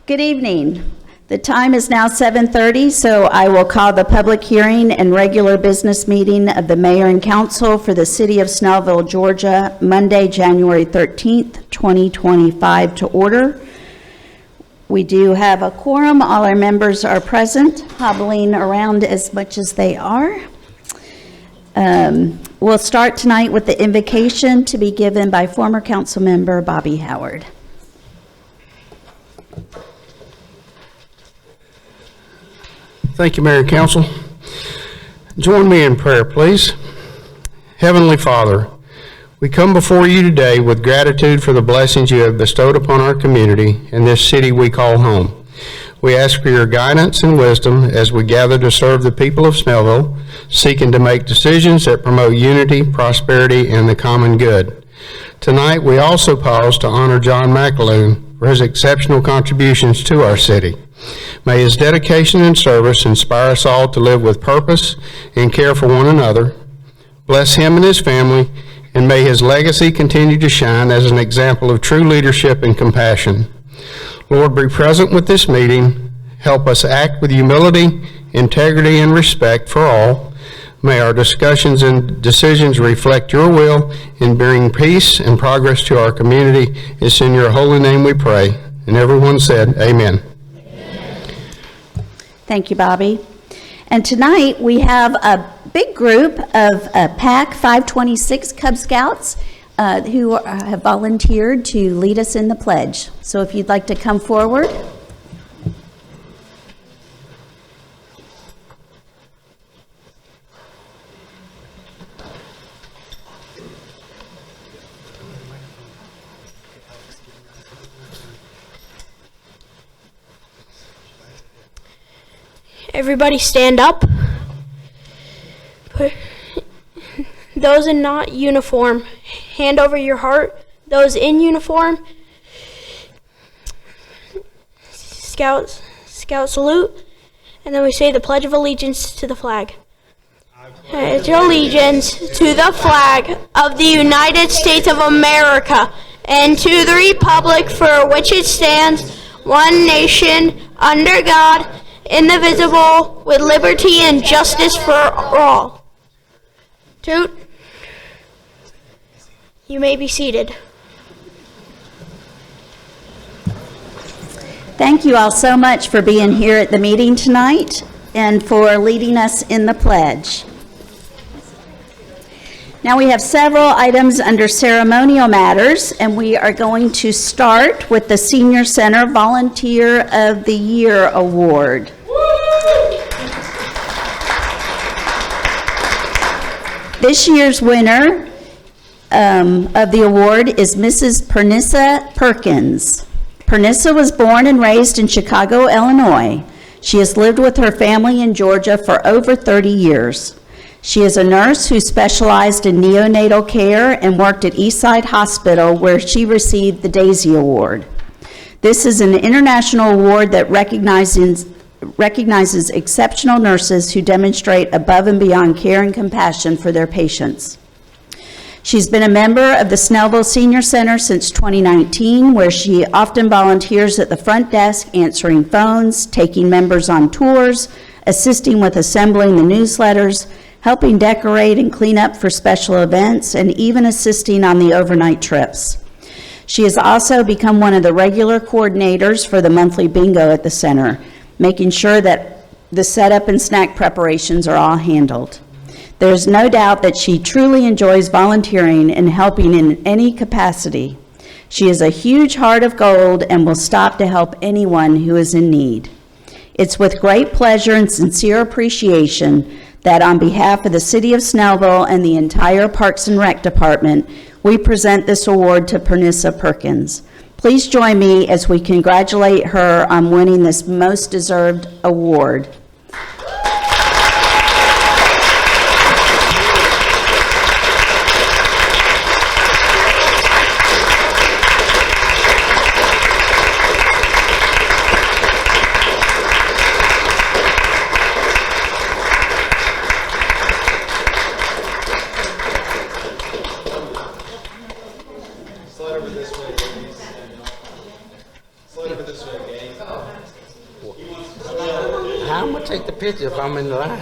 Good evening. The time is now 7:30, so I will call the public hearing and regular business meeting of the Mayor and Council for the City of Snellville, Georgia, Monday, January 13th, 2025 to order. We do have a quorum. All our members are present, hobbling around as much as they are. We'll start tonight with the invocation to be given by former council member Bobby Howard. Thank you, Mayor and Council. Join me in prayer, please. Heavenly Father, we come before you today with gratitude for the blessings you have bestowed upon our community and this city we call home. We ask for your guidance and wisdom as we gather to serve the people of Snellville, seeking to make decisions that promote unity, prosperity, and the common good. Tonight, we also pause to honor John McAloon for his exceptional contributions to our city. May his dedication and service inspire us all to live with purpose and care for one another. Bless him and his family, and may his legacy continue to shine as an example of true leadership and compassion. Lord, be present with this meeting. Help us act with humility, integrity, and respect for all. May our discussions and decisions reflect your will in bringing peace and progress to our community. It's in your holy name we pray. And everyone said, amen. Thank you, Bobby. And tonight we have a big group of PAC 526 Cub Scouts who have volunteered to lead us in the pledge. So if you'd like to come forward. Everybody stand up. Those in not uniform, hand over your heart. Those in uniform, Scout salute. And then we say the Pledge of Allegiance to the flag. I pledge allegiance to the flag of the United States of America and to the republic for which it stands, one nation, under God, indivisible, with liberty and justice for all. Toot. You may be seated. Thank you all so much for being here at the meeting tonight and for leading us in the pledge. Now we have several items under ceremonial matters, and we are going to start with the Senior Center Volunteer of the Year Award. This year's winner of the award is Mrs. Pernissa Perkins. Pernissa was born and raised in Chicago, Illinois. She has lived with her family in Georgia for over 30 years. She is a nurse who specialized in neonatal care and worked at Eastside Hospital, where she received the Daisy Award. This is an international award that recognizes exceptional nurses who demonstrate above and beyond care and compassion for their patients. She's been a member of the Snellville Senior Center since 2019, where she often volunteers at the front desk, answering phones, taking members on tours, assisting with assembling the newsletters, helping decorate and clean up for special events, and even assisting on the overnight trips. She has also become one of the regular coordinators for the monthly bingo at the center, making sure that the setup and snack preparations are all handled. There's no doubt that she truly enjoys volunteering and helping in any capacity. She has a huge heart of gold and will stop to help anyone who is in need. It's with great pleasure and sincere appreciation that on behalf of the City of Snellville and the entire Parks and Rec Department, we present this award to Pernissa Perkins. Please join me as we congratulate her on winning this most deserved award. Slide over this way, please. Slide over this way. How am I gonna take the picture if I'm in the line?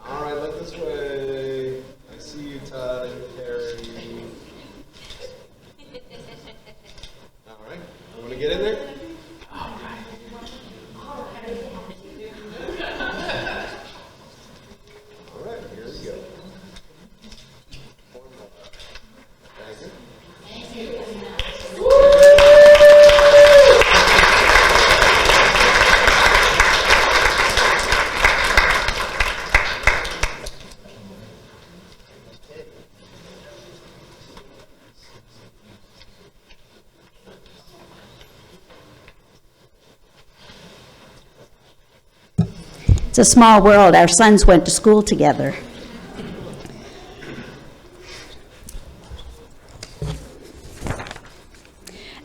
All right, look this way. I see you, Todd and Carrie. All right, you want to get in there? All right. All right, here we go. One more. Thank you. It's a small world. Our sons went to school together.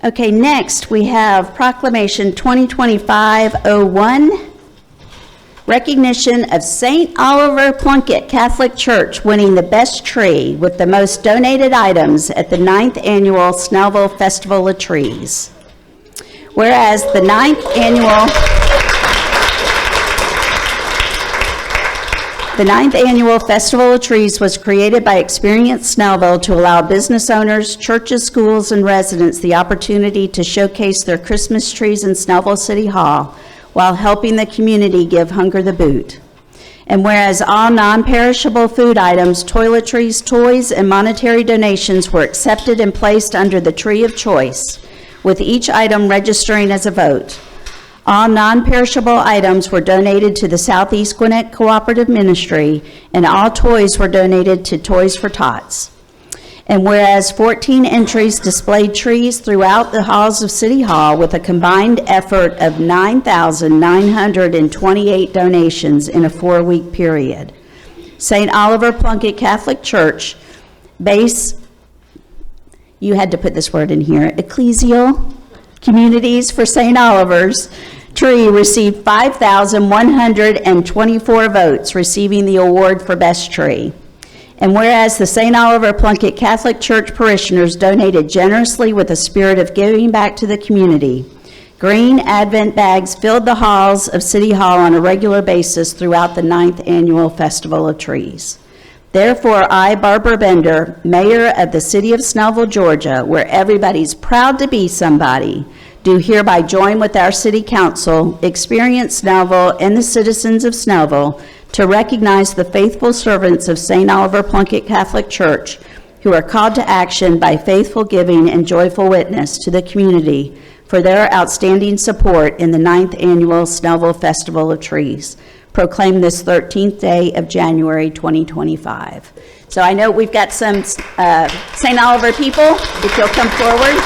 Okay, next we have Proclamation 2025-01, recognition of St. Oliver Plunkett Catholic Church winning the best tree with the most donated items at the 9th Annual Snellville Festival of Trees. Whereas the 9th Annual Festival of Trees was created by Experience Snellville to allow business owners, churches, schools, and residents the opportunity to showcase their Christmas trees in Snellville City Hall while helping the community give hunger the boot. And whereas all non-perishable food items, toiletries, toys, and monetary donations were accepted and placed under the tree of choice, with each item registering as a vote. All non-perishable items were donated to the Southeast Gwinnett Cooperative Ministry, and all toys were donated to Toys for Tots. And whereas 14 entries displayed trees throughout the halls of City Hall with a combined effort of 9,928 donations in a 4-week period. St. Oliver Plunkett Catholic Church, base, you had to put this word in here, ecclesial communities for St. Oliver's tree received 5,124 votes, receiving the award for best tree. And whereas the St. Oliver Plunkett Catholic Church parishioners donated generously with a spirit of giving back to the community, green Advent bags filled the halls of City Hall on a regular basis throughout the 9th Annual Festival of Trees. Therefore, I, Barbara Bender, Mayor of the City of Snellville, Georgia, where everybody's proud to be somebody, do hereby join with our City Council, Experience Snellville, and the citizens of Snellville to recognize the faithful servants of St. Oliver Plunkett Catholic Church who are called to action by faithful giving and joyful witness to the community for their outstanding support in the 9th Annual Snellville Festival of Trees, proclaimed this 13th day of January 2025. So I know we've got some St. Oliver people, if you'll come forward.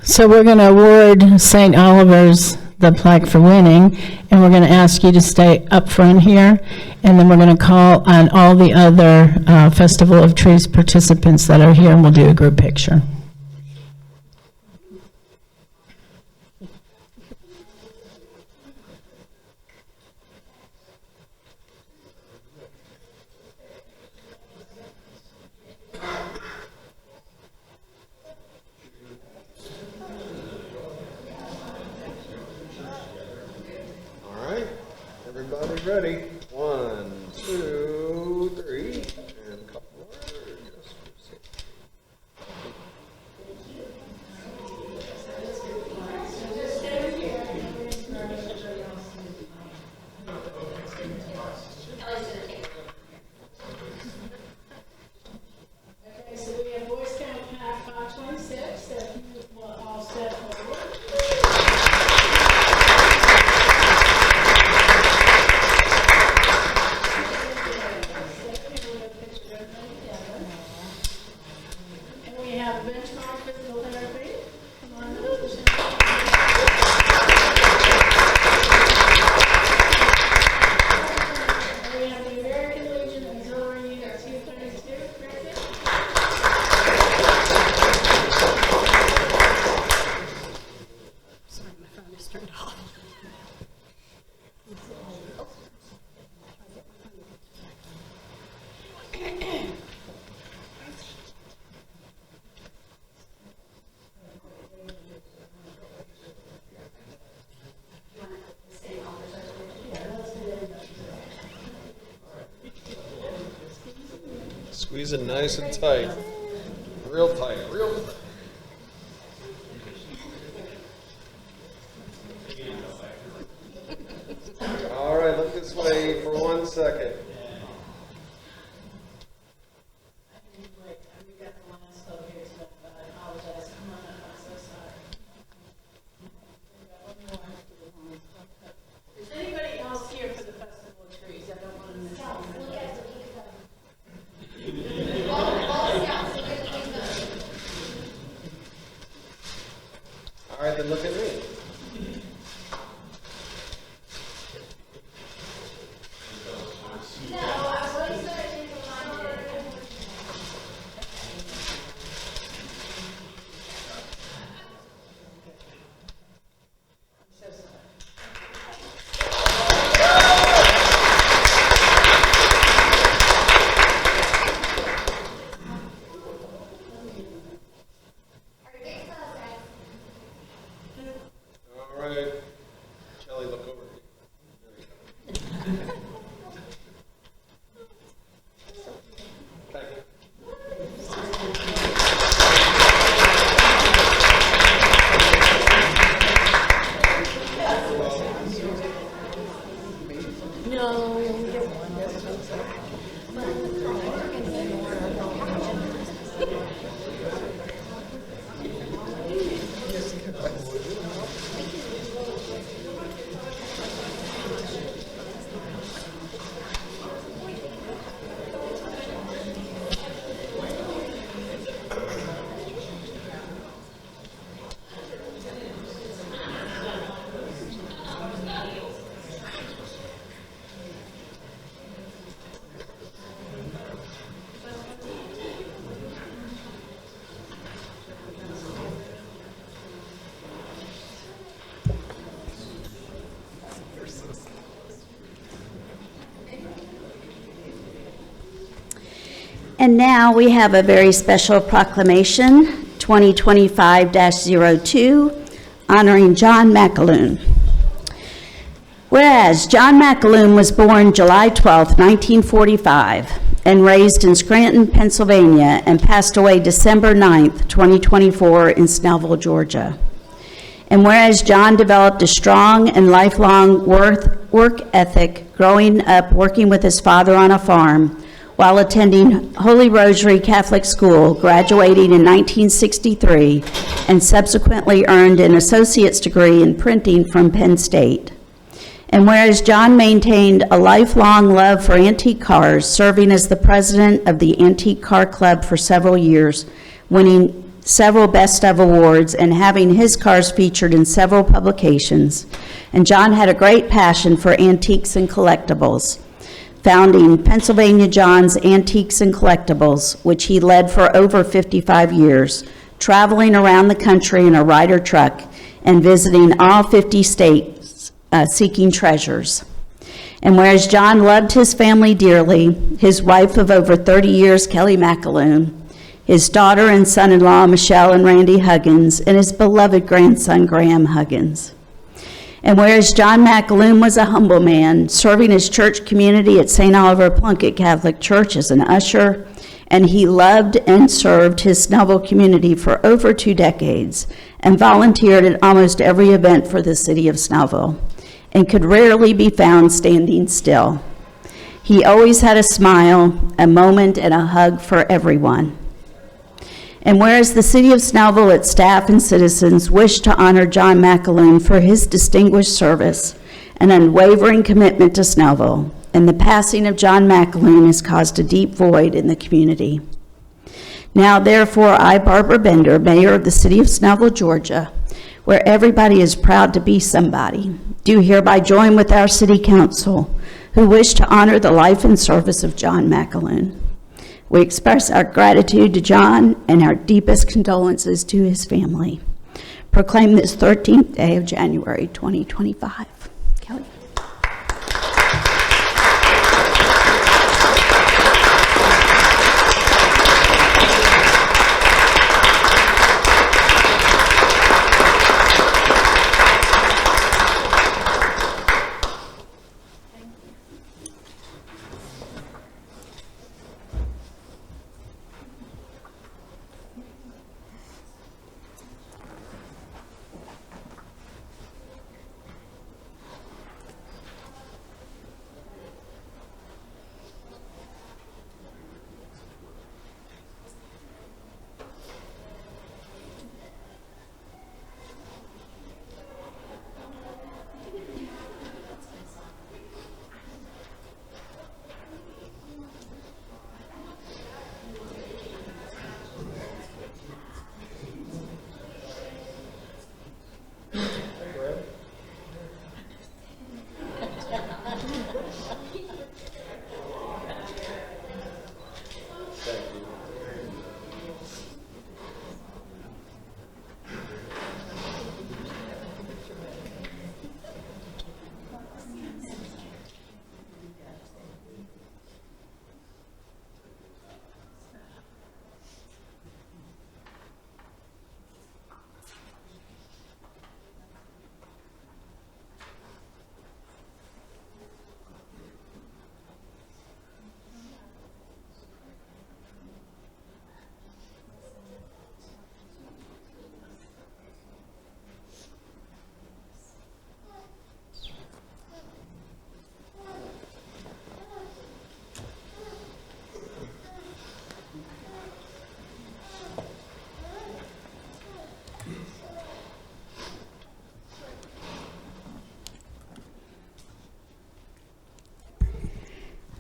So we're going to award St. Oliver's the plaque for winning, and we're going to ask you to stay up front here, and then we're going to call on all the other Festival of Trees participants that are here, and we'll do a group picture. Everybody ready? 1, 2, 3, and a couple more. Okay, so we have Boy Scout Pack 526, so if you will all step forward. Squeeze it nice and tight. Real tight, real tight. All right, look this way for 1 second. Is anybody else here for the Festival of Trees? I don't want to miss All right, then look at me. All right. Kelly, look over here. There you go. Thank you. And now we have a very special proclamation, 2025-02, honoring John McAloon. Whereas John McAloon was born July 12, 1945, and raised in Scranton, Pennsylvania, and passed away December 9, 2024, in Snellville, Georgia. And whereas John developed a strong and lifelong work ethic growing up working with his father on a farm, while attending Holy Rosary Catholic School, graduating in 1963, and subsequently earned an associate's degree in printing from Penn State. And whereas John maintained a lifelong love for antique cars, serving as the president of the Antique Car Club for several years, winning several Best of awards, and having his cars featured in several publications. And John had a great passion for antiques and collectibles, founding Pennsylvania John's Antiques and Collectibles, which he led for over 55 years, traveling around the country in a Ryder truck and visiting all 50 states seeking treasures. And whereas John loved his family dearly, his wife of over 30 years, Kelly McAloon, his daughter and son-in-law, Michelle and Randy Huggins, and his beloved grandson, Graham Huggins. And whereas John McAloon was a humble man, serving his church community at St. Oliver Plunkett Catholic Church as an usher, and he loved and served his Snellville community for over 2 decades, and volunteered at almost every event for the city of Snellville, and could rarely be found standing still. He always had a smile, a moment, and a hug for everyone. And whereas the city of Snellville, its staff and citizens, wish to honor John McAloon for his distinguished service and unwavering commitment to Snellville, and the passing of John McAloon has caused a deep void in the community. Now, therefore, I, Barbara Bender, mayor of the city of Snellville, Georgia, where everybody is proud to be somebody, do hereby join with our city council, who wish to honor the life and service of John McAloon. We express our gratitude to John and our deepest condolences to his family. Proclaim this 13th day of January 2025. Kelly.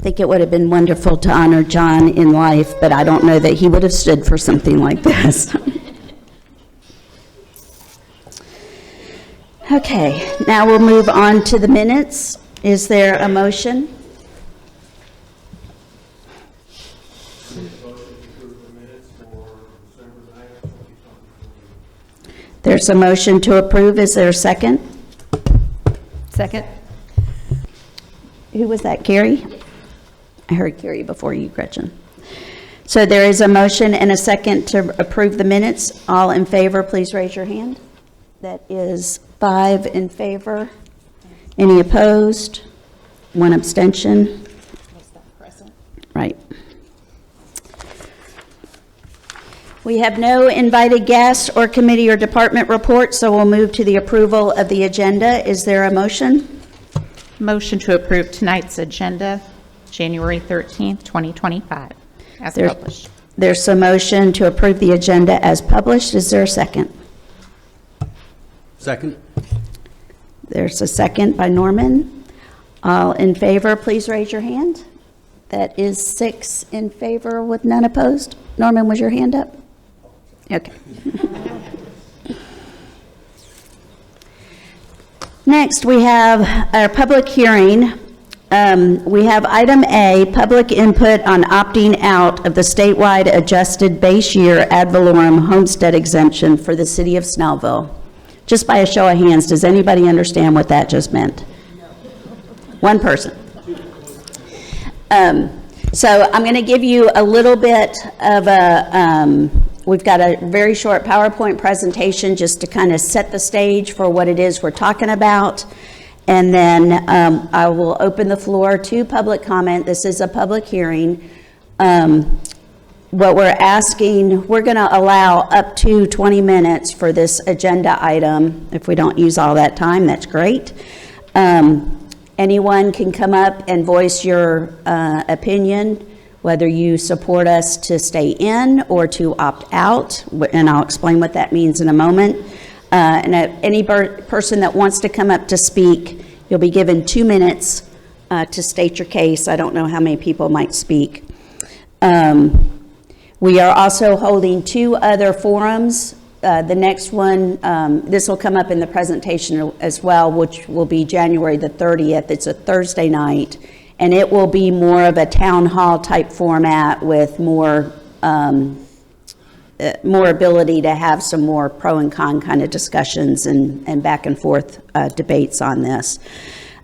think it would have been wonderful to honor John in life, but I don't know that he would have stood for something like this. Okay, now we'll move on to the minutes. Is there a motion? There's a motion to approve. Is there a second? Second. Who was that, Carrie? I heard Carrie before you, Gretchen. So there is a motion and a second to approve the minutes. All in favor, please raise your hand. That is 5 in favor. Any opposed? 1 abstention. Right. We have no invited guests or committee or department reports, so we'll move to the approval of the agenda. Is there a motion? Motion to approve tonight's agenda, January 13th, 2025, as published. There's a motion to approve the agenda as published. Is there a second? Second. There's a second by Norman. All in favor, please raise your hand. That is 6 in favor with none opposed. Norman, was your hand up? Okay. Next, we have our public hearing. We have item A, public input on opting out of the statewide adjusted base year ad valorem homestead exemption for the city of Snellville. Just by a show of hands, does anybody understand what that just meant? One person. So I'm going to give you a little bit of a, we've got a very short PowerPoint presentation just to kind of set the stage for what it is we're talking about. And then I will open the floor to public comment. This is a public hearing. What we're asking, we're going to allow up to 20 minutes for this agenda item. If we don't use all that time, that's great. Anyone can come up and voice your opinion, whether you support us to stay in or to opt out, and I'll explain what that means in a moment. And any person that wants to come up to speak, you'll be given 2 minutes to state your case. I don't know how many people might speak. We are also holding 2 other forums. The next one, this will come up in the presentation as well, which will be January the 30th. It's a Thursday night, and it will be more of a town hall type format with more ability to have some more pro and con kind of discussions and back and forth debates on this.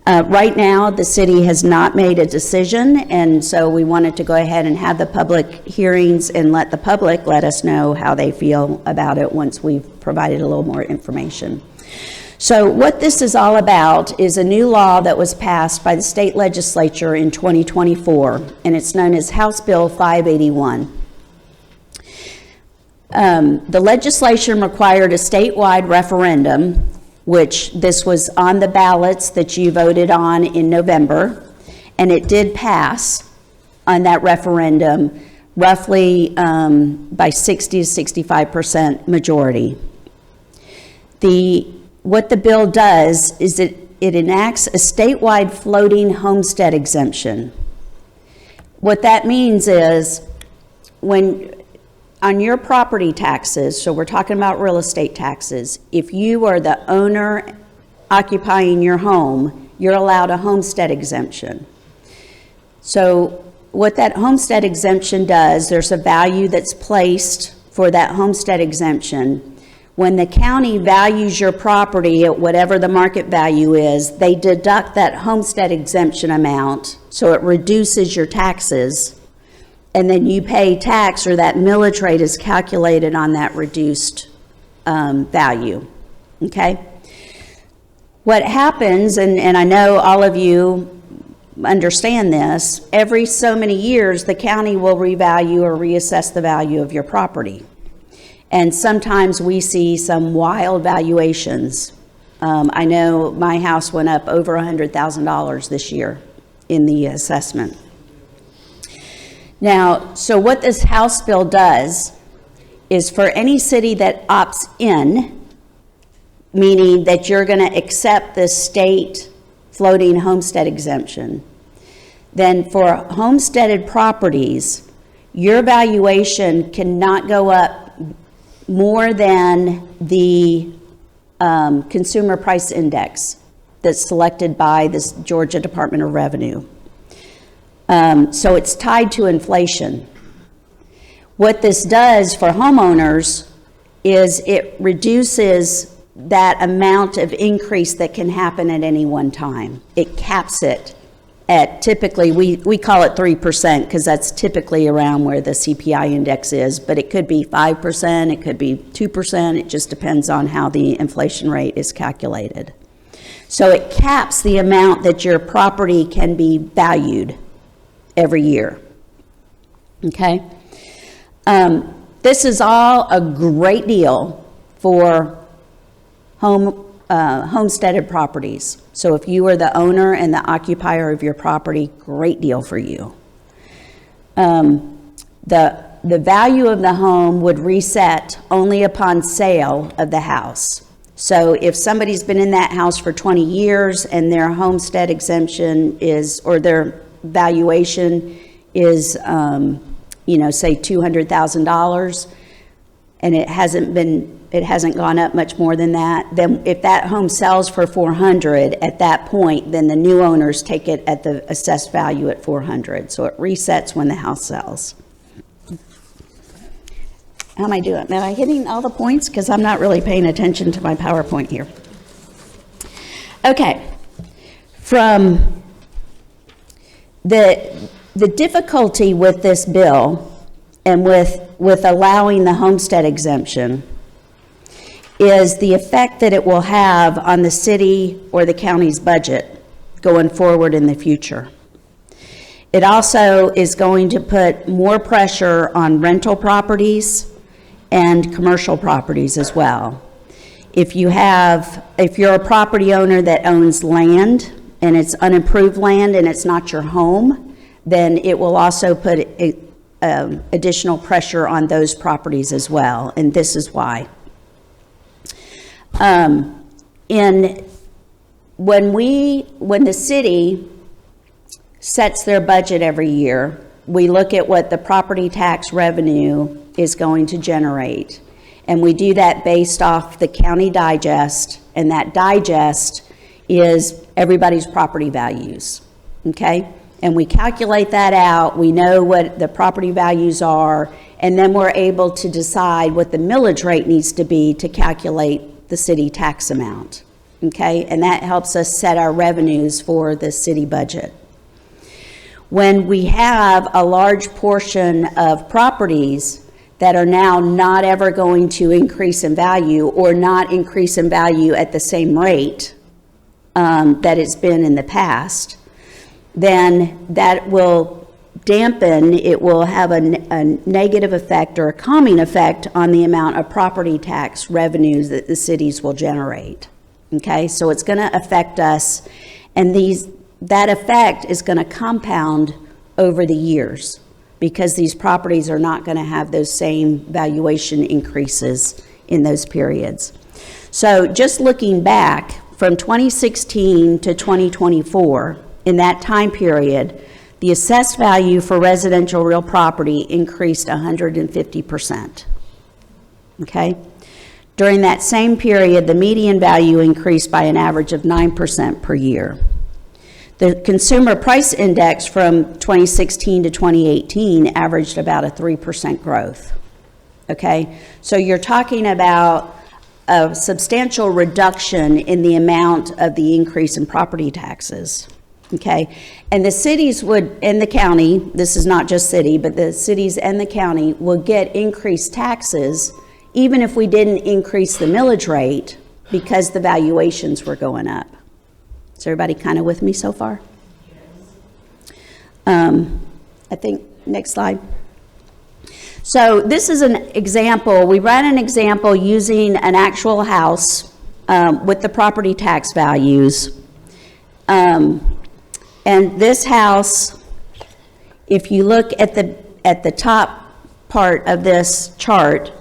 Right now, the city has not made a decision, and so we wanted to go ahead and have the public hearings and let the public let us know how they feel about it once we've provided a little more information. So what this is all about is a new law that was passed by the state legislature in 2024, and it's known as House Bill 581. The legislation required a statewide referendum, which this was on the ballots that you voted on in November, and it did pass on that referendum roughly by 60 to 65% majority. What the bill does is it enacts a statewide floating homestead exemption. What that means is when on your property taxes, so we're talking about real estate taxes, if you are the owner occupying your home, you're allowed a homestead exemption. So what that homestead exemption does, there's a value that's placed for that homestead exemption. When the county values your property at whatever the market value is, they deduct that homestead exemption amount, so it reduces your taxes. And then you pay tax, or that millage rate is calculated on that reduced value, okay? What happens, and I know all of you understand this, every so many years, the county will revalue or reassess the value of your property. And sometimes we see some wild valuations. I know my house went up over $100,000 this year in the assessment. Now, so what this House bill does is for any city that opts in, meaning that you're going to accept the state floating homestead exemption, then for homesteaded properties, your valuation cannot go up more than the consumer price index that's selected by the Georgia Department of Revenue. So it's tied to inflation. What this does for homeowners is it reduces that amount of increase that can happen at any one time. It caps it at typically, we call it 3% because that's typically around where the CPI index is, but it could be 5%, it could be 2%, it just depends on how the inflation rate is calculated. So it caps the amount that your property can be valued every year, okay? This is all a great deal for homesteaded properties. So if you are the owner and the occupier of your property, great deal for you. The value of the home would reset only upon sale of the house. So if somebody's been in that house for 20 years and their homestead exemption is, or their valuation is, say $200,000, and it hasn't gone up much more than that, then if that home sells for $400 at that point, then the new owners take it at the assessed value at $400. So it resets when the house sells. How am I doing? Am I hitting all the points? Because I'm not really paying attention to my PowerPoint here. Okay. From the difficulty with this bill and with allowing the homestead exemption is the effect that it will have on the city or the county's budget going forward in the future. It also is going to put more pressure on rental properties and commercial properties as well. If you're a property owner that owns land and it's unimproved land and it's not your home, then it will also put additional pressure on those properties as well, and this is why. When the city sets their budget every year, we look at what the property tax revenue is going to generate. And we do that based off the county digest, and that digest is everybody's property values, okay? And we calculate that out, we know what the property values are, and then we're able to decide what the millage rate needs to be to calculate the city tax amount, okay? And that helps us set our revenues for the city budget. When we have a large portion of properties that are now not ever going to increase in value or not increase in value at the same rate that it's been in the past, then that will dampen, it will have a negative effect or a calming effect on the amount of property tax revenues that the cities will generate. Okay, so it's going to affect us, and that effect is going to compound over the years because these properties are not going to have those same valuation increases in those periods. So just looking back from 2016 to 2024, in that time period, the assessed value for residential real property increased 150%. Okay? During that same period, the median value increased by an average of 9% per year. The consumer price index from 2016 to 2018 averaged about a 3% growth. Okay? So you're talking about a substantial reduction in the amount of the increase in property taxes. Okay, and the cities would, and the county, this is not just city, but the cities and the county will get increased taxes even if we didn't increase the millage rate because the valuations were going up. Is everybody kind of with me so far? I think, next slide. So this is an example, we ran an example using an actual house with the property tax values. And this house, if you look at the top part of this chart,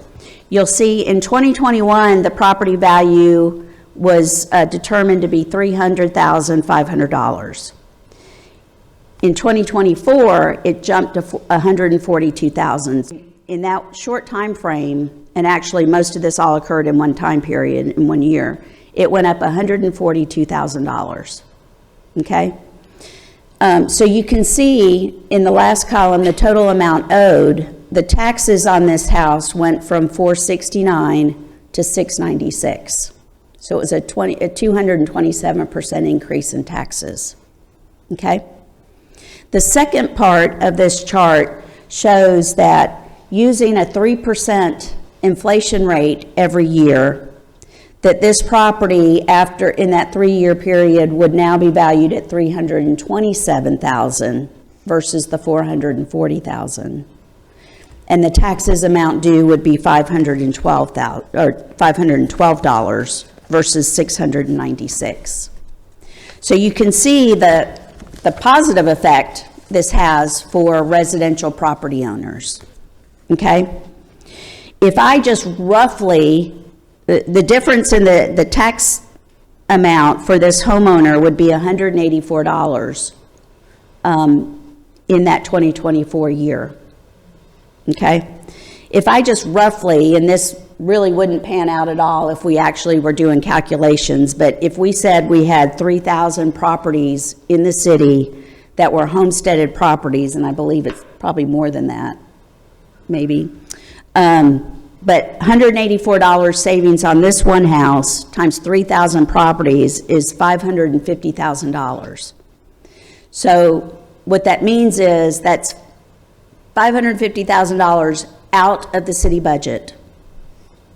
you'll see in 2021, the property value was determined to be $300,500. In 2024, it jumped to 142,000. In that short time frame, and actually most of this all occurred in one time period, in 1 year, it went up $142,000. Okay? So you can see in the last column the total amount owed. The taxes on this house went from $469 to $696. So it was a 227% increase in taxes. Okay? The second part of this chart shows that using a 3% inflation rate every year, that this property after in that 3-year period would now be valued at $327,000 versus the $440,000. And the taxes amount due would be $512 versus $696. So you can see the positive effect this has for residential property owners. Okay? If I just roughly, the difference in the tax amount for this homeowner would be $184 in that 2024 year. Okay? If I just roughly, and this really wouldn't pan out at all if we actually were doing calculations, but if we said we had 3,000 properties in the city that were homesteaded properties, and I believe it's probably more than that, maybe, but $184 savings on this one house times 3,000 properties is $550,000. So what that means is that's $550,000 out of the city budget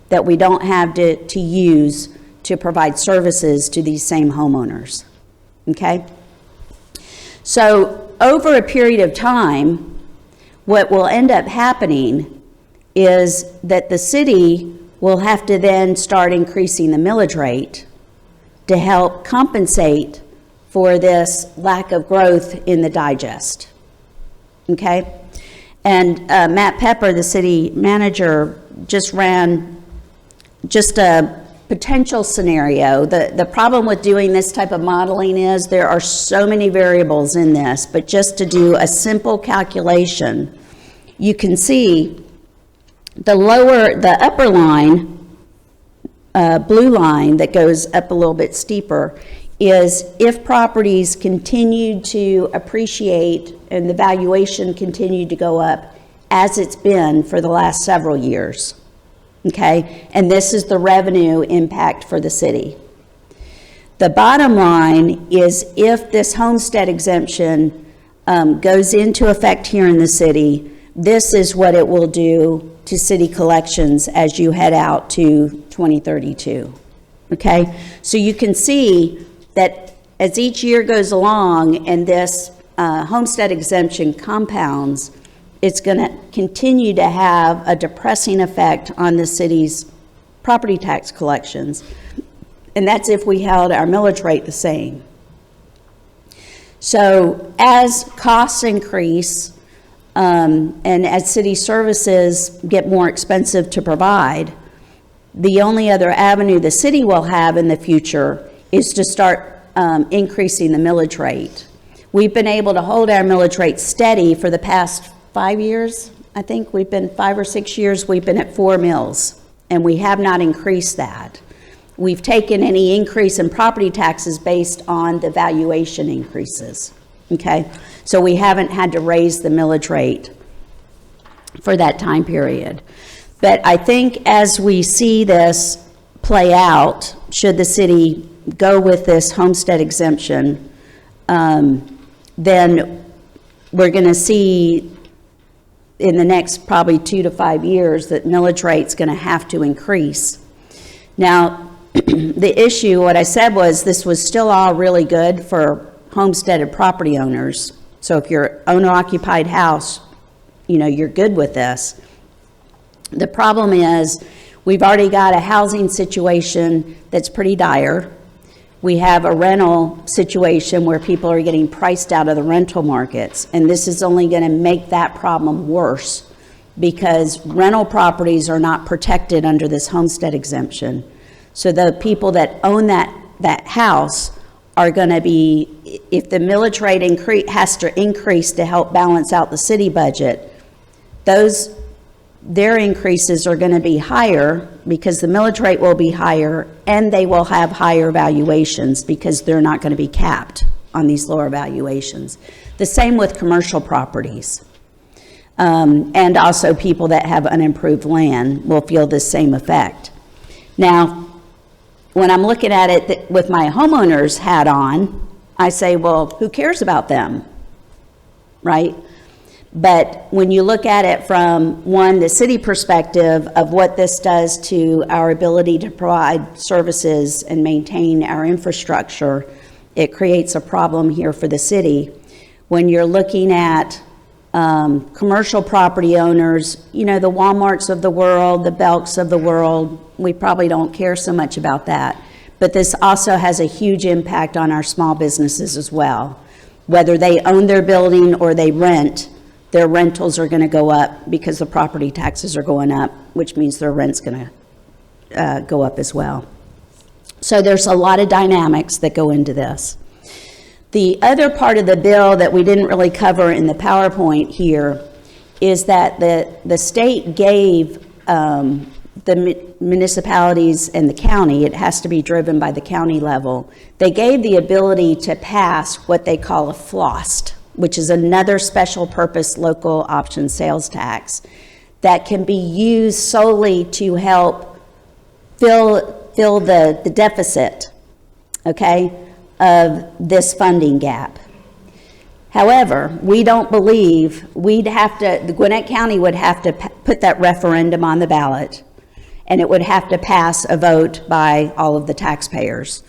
that we don't have to use to provide services to these same homeowners. Okay? So over a period of time, what will end up happening is that the city will have to then start increasing the millage rate to help compensate for this lack of growth in the digest. Okay? And Matt Pepper, the city manager, just ran a potential scenario. The problem with doing this type of modeling is there are so many variables in this, but just to do a simple calculation, you can see the upper line, blue line that goes up a little bit steeper, is if properties continued to appreciate and the valuation continued to go up as it's been for the last several years. Okay, and this is the revenue impact for the city. The bottom line is if this homestead exemption goes into effect here in the city, this is what it will do to city collections as you head out to 2032. Okay, so you can see that as each year goes along and this homestead exemption compounds, it's going to continue to have a depressing effect on the city's property tax collections. And that's if we held our millage rate the same. So as costs increase and as city services get more expensive to provide, the only other avenue the city will have in the future is to start increasing the millage rate. We've been able to hold our millage rate steady for the past 5 years. I think we've been 5 or 6 years, we've been at 4 mills, and we have not increased that. We've taken any increase in property taxes based on the valuation increases, okay? So we haven't had to raise the millage rate for that time period. But I think as we see this play out, should the city go with this homestead exemption, then we're going to see in the next probably 2 to 5 years that millage rate's going to have to increase. Now, the issue, what I said was this was still all really good for homesteaded property owners. So if you're owner-occupied house, you know, you're good with this. The problem is we've already got a housing situation that's pretty dire. We have a rental situation where people are getting priced out of the rental markets, and this is only going to make that problem worse because rental properties are not protected under this homestead exemption. So the people that own that house are going to be, if the millage rate has to increase to help balance out the city budget, their increases are going to be higher because the millage rate will be higher, and they will have higher valuations because they're not going to be capped on these lower valuations. The same with commercial properties. And also people that have unimproved land will feel the same effect. Now, when I'm looking at it with my homeowner's hat on, I say, well, who cares about them, right? But when you look at it from, the city perspective of what this does to our ability to provide services and maintain our infrastructure, it creates a problem here for the city. When you're looking at commercial property owners, the Walmarts of the world, the Belks of the world, we probably don't care so much about that. But this also has a huge impact on our small businesses as well. Whether they own their building or they rent, their rentals are going to go up because the property taxes are going up, which means their rent's going to go up as well. So there's a lot of dynamics that go into this. The other part of the bill that we didn't really cover in the PowerPoint here is that the state gave the municipalities and the county, it has to be driven by the county level, they gave the ability to pass what they call a FLOST, which is another special purpose local option sales tax that can be used solely to help fill the deficit, okay, of this funding gap. However, we don't believe the Gwinnett County would have to put that referendum on the ballot, and it would have to pass a vote by all of the taxpayers.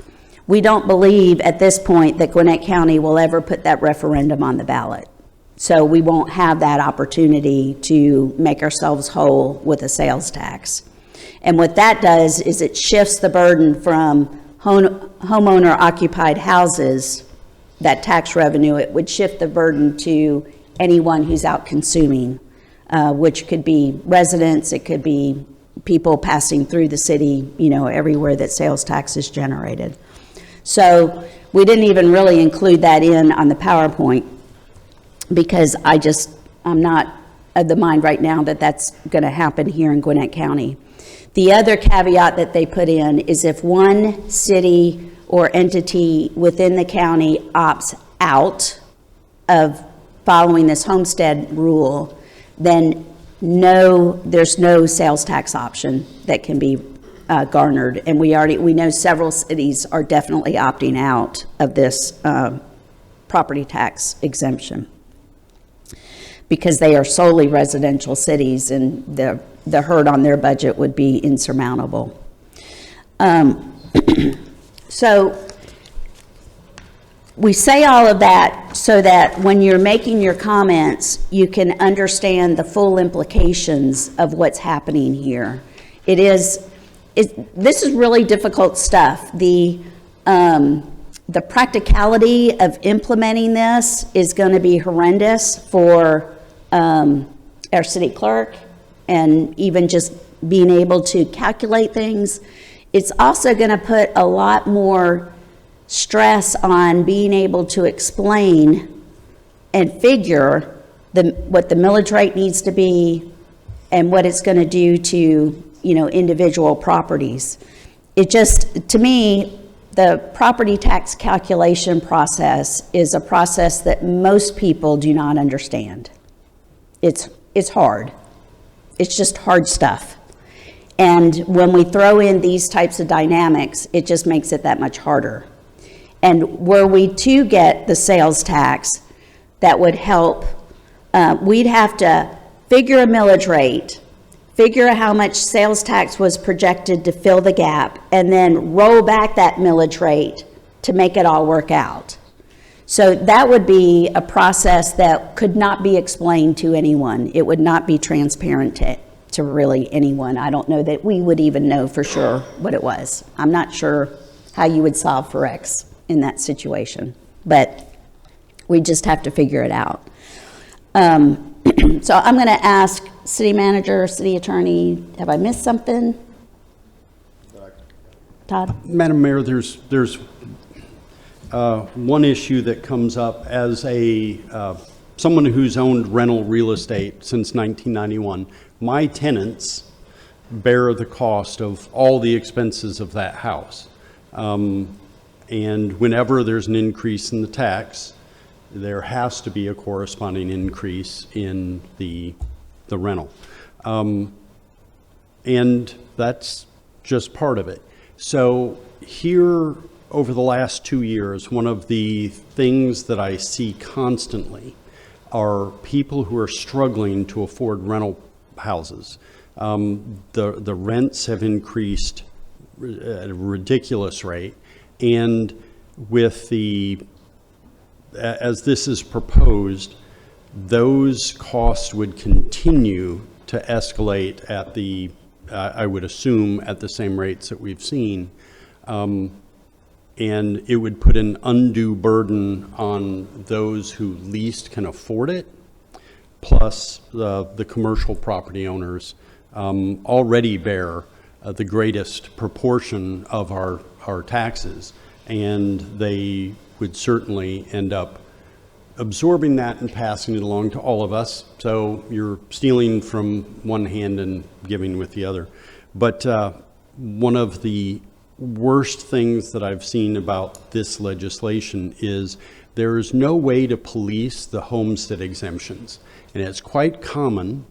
We don't believe at this point that Gwinnett County will ever put that referendum on the ballot. So we won't have that opportunity to make ourselves whole with a sales tax. And what that does is it shifts the burden from homeowner occupied houses, that tax revenue, it would shift the burden to anyone who's out consuming, which could be residents, it could be people passing through the city, everywhere that sales tax is generated. So we didn't even really include that in on the PowerPoint because I'm not of the mind right now that that's going to happen here in Gwinnett County. The other caveat that they put in is if one city or entity within the county opts out of following this homestead rule, then there's no sales tax option that can be garnered. And we know several cities are definitely opting out of this property tax exemption because they are solely residential cities and the hurt on their budget would be insurmountable. So we say all of that so that when you're making your comments, you can understand the full implications of what's happening here. This is really difficult stuff. The practicality of implementing this is going to be horrendous for our city clerk and even just being able to calculate things. It's also going to put a lot more stress on being able to explain and figure what the millage rate needs to be and what it's going to do to individual properties. To me, the property tax calculation process is a process that most people do not understand. It's hard. It's just hard stuff. And when we throw in these types of dynamics, it just makes it that much harder. And were we to get the sales tax, that would help. We'd have to figure a millage rate, figure how much sales tax was projected to fill the gap, and then roll back that millage rate to make it all work out. So that would be a process that could not be explained to anyone. It would not be transparent to really anyone. I don't know that we would even know for sure what it was. I'm not sure how you would solve for X in that situation, but we just have to figure it out. So I'm going to ask city manager, city attorney, have I missed something? Todd? Madam Mayor, there's one issue that comes up as someone who's owned rental real estate since 1991. My tenants bear the cost of all the expenses of that house. And whenever there's an increase in the tax, there has to be a corresponding increase in the rental. And that's just part of it. So here, over the last 2 years, one of the things that I see constantly are people who are struggling to afford rental houses. The rents have increased at a ridiculous rate, and with as this is proposed, those costs would continue to escalate at I would assume, at the same rates that we've seen. And it would put an undue burden on those who least can afford it, plus the commercial property owners already bear the greatest proportion of our taxes, and they would certainly end up absorbing that and passing it along to all of us. So you're stealing from one hand and giving with the other. But one of the worst things that I've seen about this legislation is there is no way to police the homestead exemptions. And it's quite common.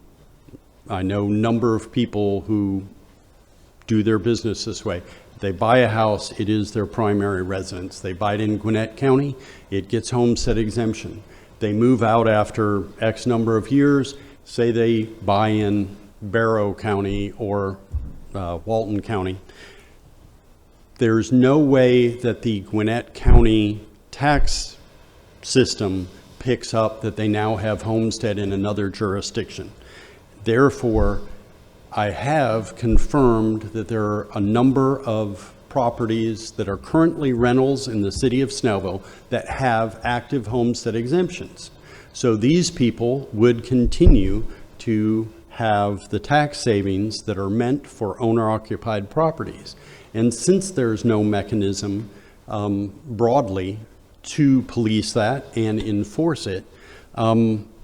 I know a number of people who do their business this way. They buy a house, it is their primary residence. They buy it in Gwinnett County, it gets homestead exemption. They move out after X number of years, say they buy in Barrow County or Walton County. There's no way that the Gwinnett County tax system picks up that they now have homestead in another jurisdiction. Therefore, I have confirmed that there are a number of properties that are currently rentals in the city of Snellville that have active homestead exemptions. So these people would continue to have the tax savings that are meant for owner-occupied properties. And since there's no mechanism broadly to police that and enforce it,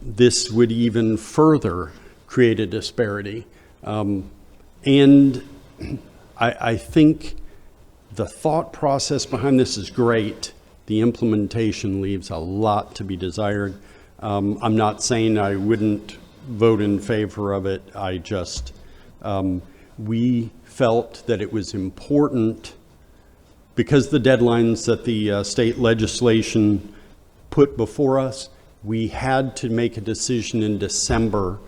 this would even further create a disparity. And I think the thought process behind this is great. The implementation leaves a lot to be desired. I'm not saying I wouldn't vote in favor of it. I just, we felt that it was important because the deadlines that the state legislation put before us, we had to make a decision in December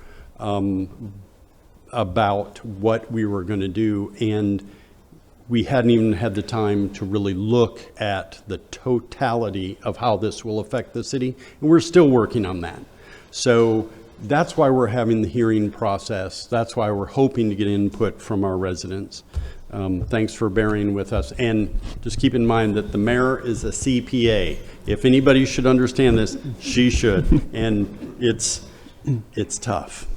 about what we were going to do, and we hadn't even had the time to really look at the totality of how this will affect the city, and we're still working on that. So that's why we're having the hearing process. That's why we're hoping to get input from our residents. Thanks for bearing with us, and just keep in mind that the mayor is a CPA. If anybody should understand this, she should, and it's tough.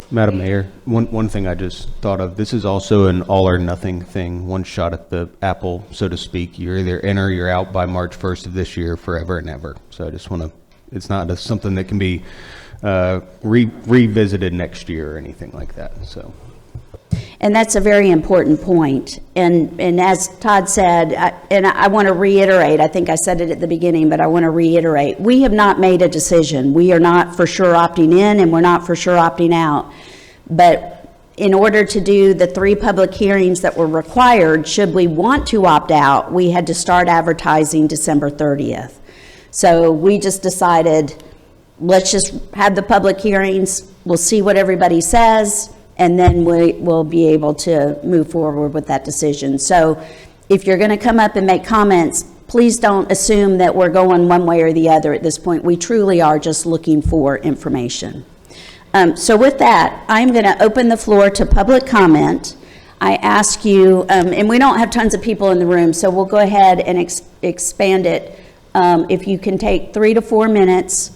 Madam Mayor, one thing I just thought of, this is also an all or nothing thing, one shot at the apple, so to speak. You're either in or you're out by March 1st of this year, forever and ever. So I just want to, it's not something that can be revisited next year or anything like that, so. And that's a very important point. And as Todd said, I want to reiterate, I think I said it at the beginning, but I want to reiterate, we have not made a decision. We are not for sure opting in, and we're not for sure opting out. But in order to do the 3 public hearings that were required, should we want to opt out, we had to start advertising December 30th. So we just decided, let's just have the public hearings, we'll see what everybody says, and then we will be able to move forward with that decision. So if you're going to come up and make comments, please don't assume that we're going one way or the other at this point. We truly are just looking for information. So with that, I'm going to open the floor to public comment. I ask you, and we don't have tons of people in the room, so we'll go ahead and expand it. If you can take 3 to 4 minutes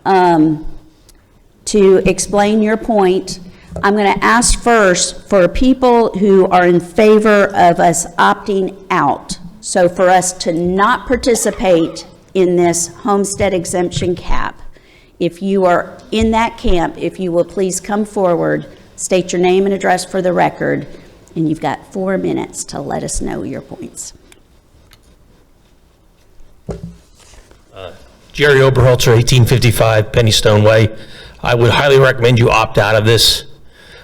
to explain your point. I'm going to ask first for people who are in favor of us opting out So for us to not participate in this homestead exemption cap, if you are in that camp, if you will please come forward, state your name and address for the record, and you've got 4 minutes to let us know your points. Jerry Oberholzer, 1855 Pennystone Way. I would highly recommend you opt out of this.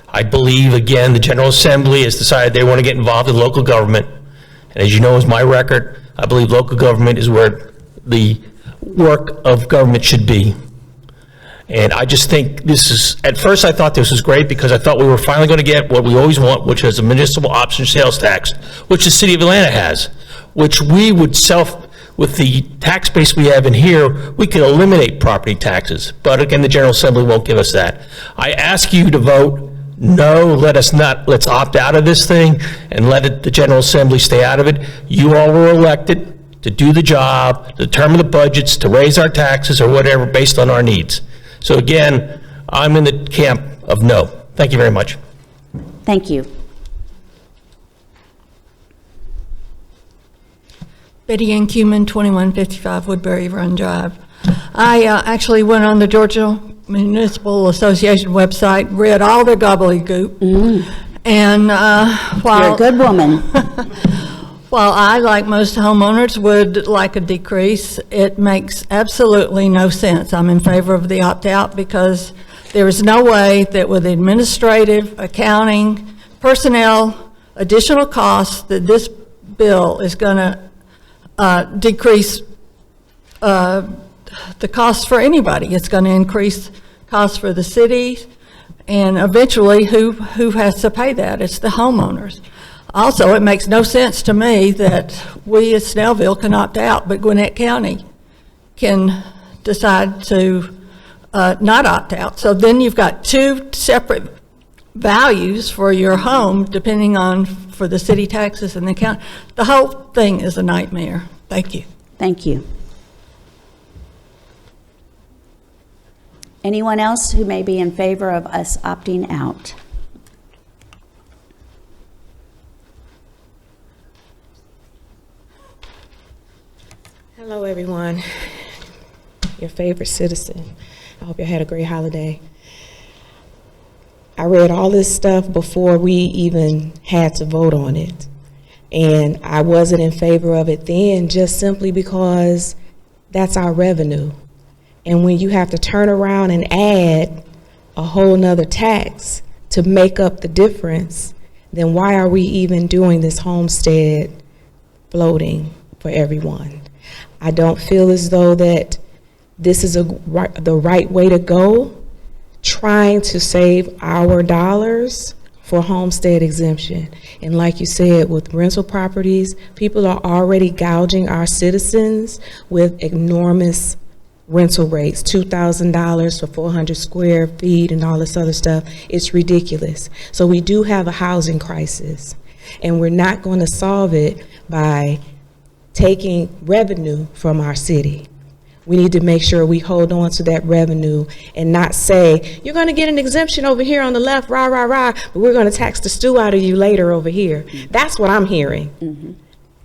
I believe, again, the General Assembly has decided they want to get involved in local government. And as you know, is my record, I believe local government is where the work of government should be. And I just think this is, at first I thought this was great because I thought we were finally going to get what we always want, which is a municipal option sales tax, which the city of Atlanta has, which we would with the tax base we have in here, we could eliminate property taxes. But again, the General Assembly won't give us that. I ask you to vote no, let's opt out of this thing and let the General Assembly stay out of it. You all were elected to do the job, to determine the budgets, to raise our taxes or whatever based on our needs. So again, I'm in the camp of no. Thank you very much. Thank you. Betty Ann Cuman, 2155 Woodbury Run Drive. I actually went on the Georgia Municipal Association website, read all the gobbledygook, and while You're a good woman. while I, like most homeowners, would like a decrease, it makes absolutely no sense. I'm in favor of the opt-out because there is no way that with administrative, accounting, personnel, additional costs, that this bill is going to decrease the cost for anybody. It's going to increase costs for the city, and eventually who has to pay that? It's the homeowners. Also, it makes no sense to me that we as Snellville can opt out, but Gwinnett County can decide to not opt out. So then you've got two separate values for your home depending on for the city taxes and the county. The whole thing is a nightmare. Thank you. Thank you. Anyone else who may be in favor of us opting out? Hello, everyone. Your favorite citizen. I hope you had a great holiday. I read all this stuff before we even had to vote on it. And I wasn't in favor of it then just simply because that's our revenue. And when you have to turn around and add a whole nother tax to make up the difference, then why are we even doing this homestead floating for everyone? I don't feel as though that this is the right way to go, trying to save our dollars for homestead exemption. And like you said, with rental properties, people are already gouging our citizens with enormous rental rates, $2,000 for 400 square feet and all this other stuff. It's ridiculous. So we do have a housing crisis, and we're not going to solve it by taking revenue from our city. We need to make sure we hold on to that revenue and not say, you're going to get an exemption over here on the left, rah, rah, rah, but we're going to tax the stew out of you later over here. That's what I'm hearing. Mm-hmm.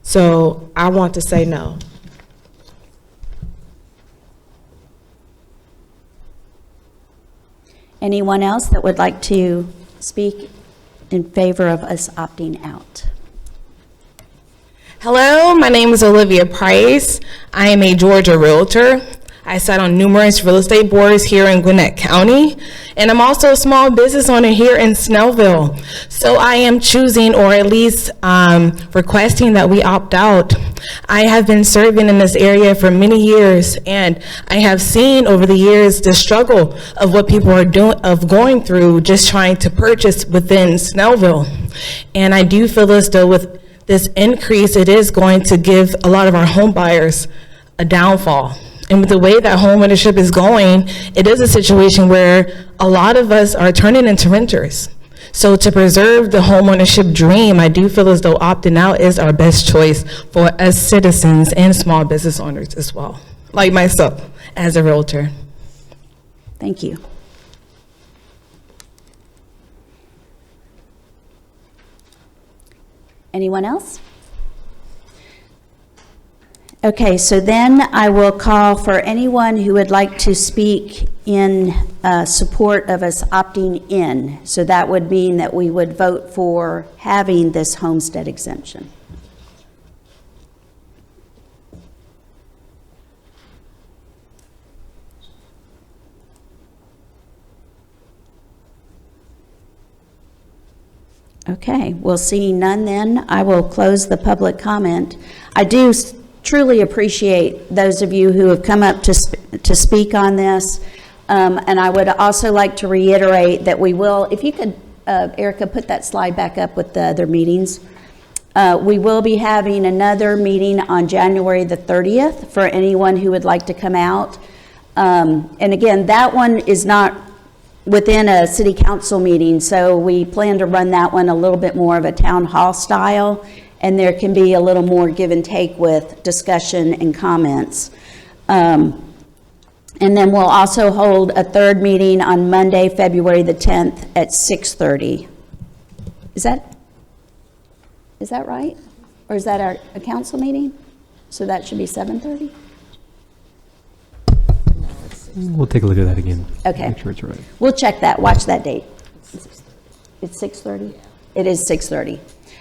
So I want to say no. Anyone else that would like to speak in favor of us opting out? Hello, my name is Olivia Price. I am a Georgia realtor. I sat on numerous real estate boards here in Gwinnett County, and I'm also a small business owner here in Snellville. So I am choosing, or at least requesting, that we opt out. I have been serving in this area for many years, and I have seen over the years the struggle of what people are going through just trying to purchase within Snellville. And I do feel as though with this increase, it is going to give a lot of our home buyers a downfall. And with the way that home ownership is going, it is a situation where a lot of us are turning into renters. So to preserve the home ownership dream, I do feel as though opting out is our best choice for us citizens and small business owners as well, like myself as a realtor. Thank you. Anyone else? Okay, so then I will call for anyone who would like to speak in support of us opting in. So that would mean that we would vote for having this homestead exemption. Okay, well, seeing none then, I will close the public comment. I do truly appreciate those of you who have come up to speak on this. And I would also like to reiterate that we will, if you could, Erica, put that slide back up with the other meetings. We will be having another meeting on January the 30th for anyone who would like to come out. And again, that one is not within a city council meeting, so we plan to run that one a little bit more of a town hall style, and there can be a little more give and take with discussion and comments. And then we'll also hold a third meeting on Monday, February the 10th at 6:30. Is that right? Or is that a council meeting? So that should be 7:30? We'll take a look at that again. Okay. Make sure it's right. We'll check that. Watch that date. It's 6:30? It is 6:30.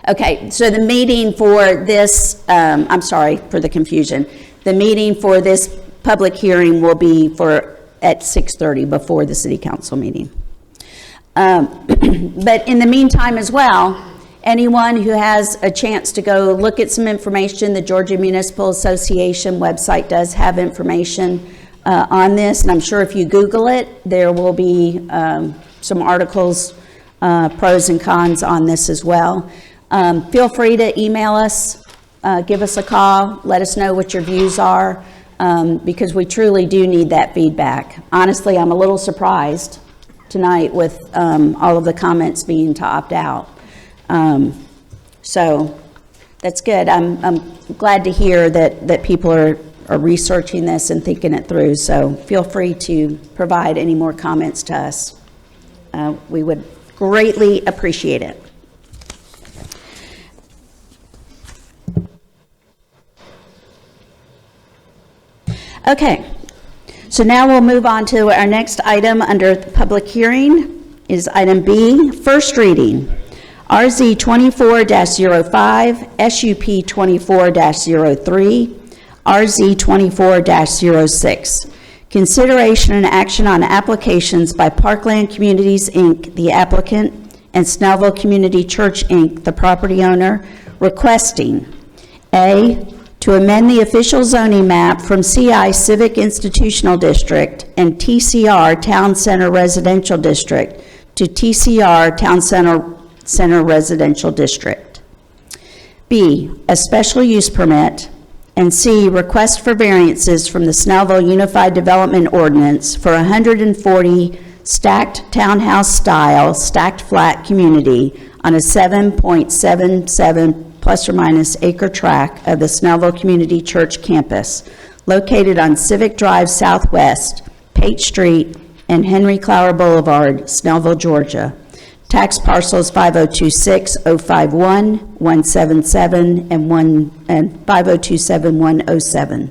Okay, so the meeting for this, I'm sorry for the confusion. The meeting for this public hearing will be at 6:30 before the city council meeting. But in the meantime as well, anyone who has a chance to go look at some information, the Georgia Municipal Association website does have information on this, and I'm sure if you Google it, there will be some articles, pros and cons on this as well. Feel free to email us, give us a call, let us know what your views are, because we truly do need that feedback. Honestly, I'm a little surprised tonight with all of the comments being to opt out. So that's good. I'm glad to hear that people are researching this and thinking it through. So feel free to provide any more comments to us. We would greatly appreciate it. Okay, so now we'll move on to our next item under the public hearing is item B, first reading. RZ 24-05, SUP 24-03, RZ 24-06. Consideration and action on applications by Parkland Communities, Inc., the applicant, and Snellville Community Church, Inc., the property owner, requesting A, to amend the official zoning map from CI Civic Institutional District and TCR Town Center Residential District to TCR Town Center Residential District. B, a special use permit. And C, request for variances from the Snellville Unified Development Ordinance for 140 stacked townhouse style, stacked flat community on a 7.77 plus or minus acre tract of the Snellville Community Church campus, located on Civic Drive Southwest, Pate Street, and Henry Clower Boulevard, Snellville, Georgia. Tax parcels 5026-051-177 and 5027-107.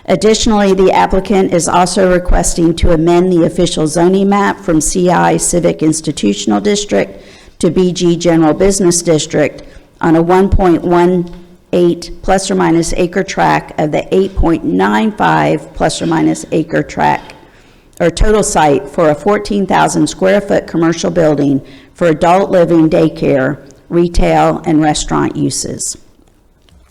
Additionally, the applicant is also requesting to amend the official zoning map from CI Civic Institutional District to BG General Business District on a 1.18 plus or minus acre tract of the 8.95 plus or minus acre tract or total site for a 14,000 square foot commercial building for adult living, daycare, retail, and restaurant uses.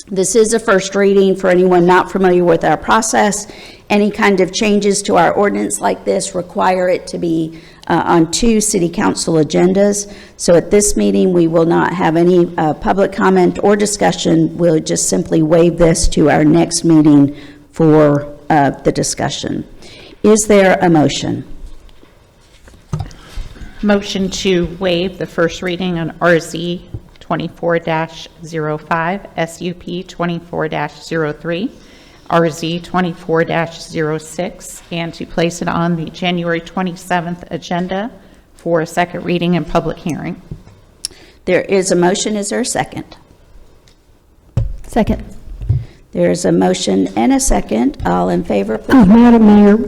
This is a first reading for anyone not familiar with our process. Any kind of changes to our ordinance like this require it to be on 2 city council agendas. So at this meeting, we will not have any public comment or discussion. We'll just simply waive this to our next meeting for the discussion. Is there a motion? Motion to waive the first reading on RZ 24-05, SUP 24-03, RZ 24-06, and to place it on the January 27th agenda for a second reading and public hearing. There is a motion. Is there a second? Second. There's a motion and a second. All in favor, please. Madam Mayor,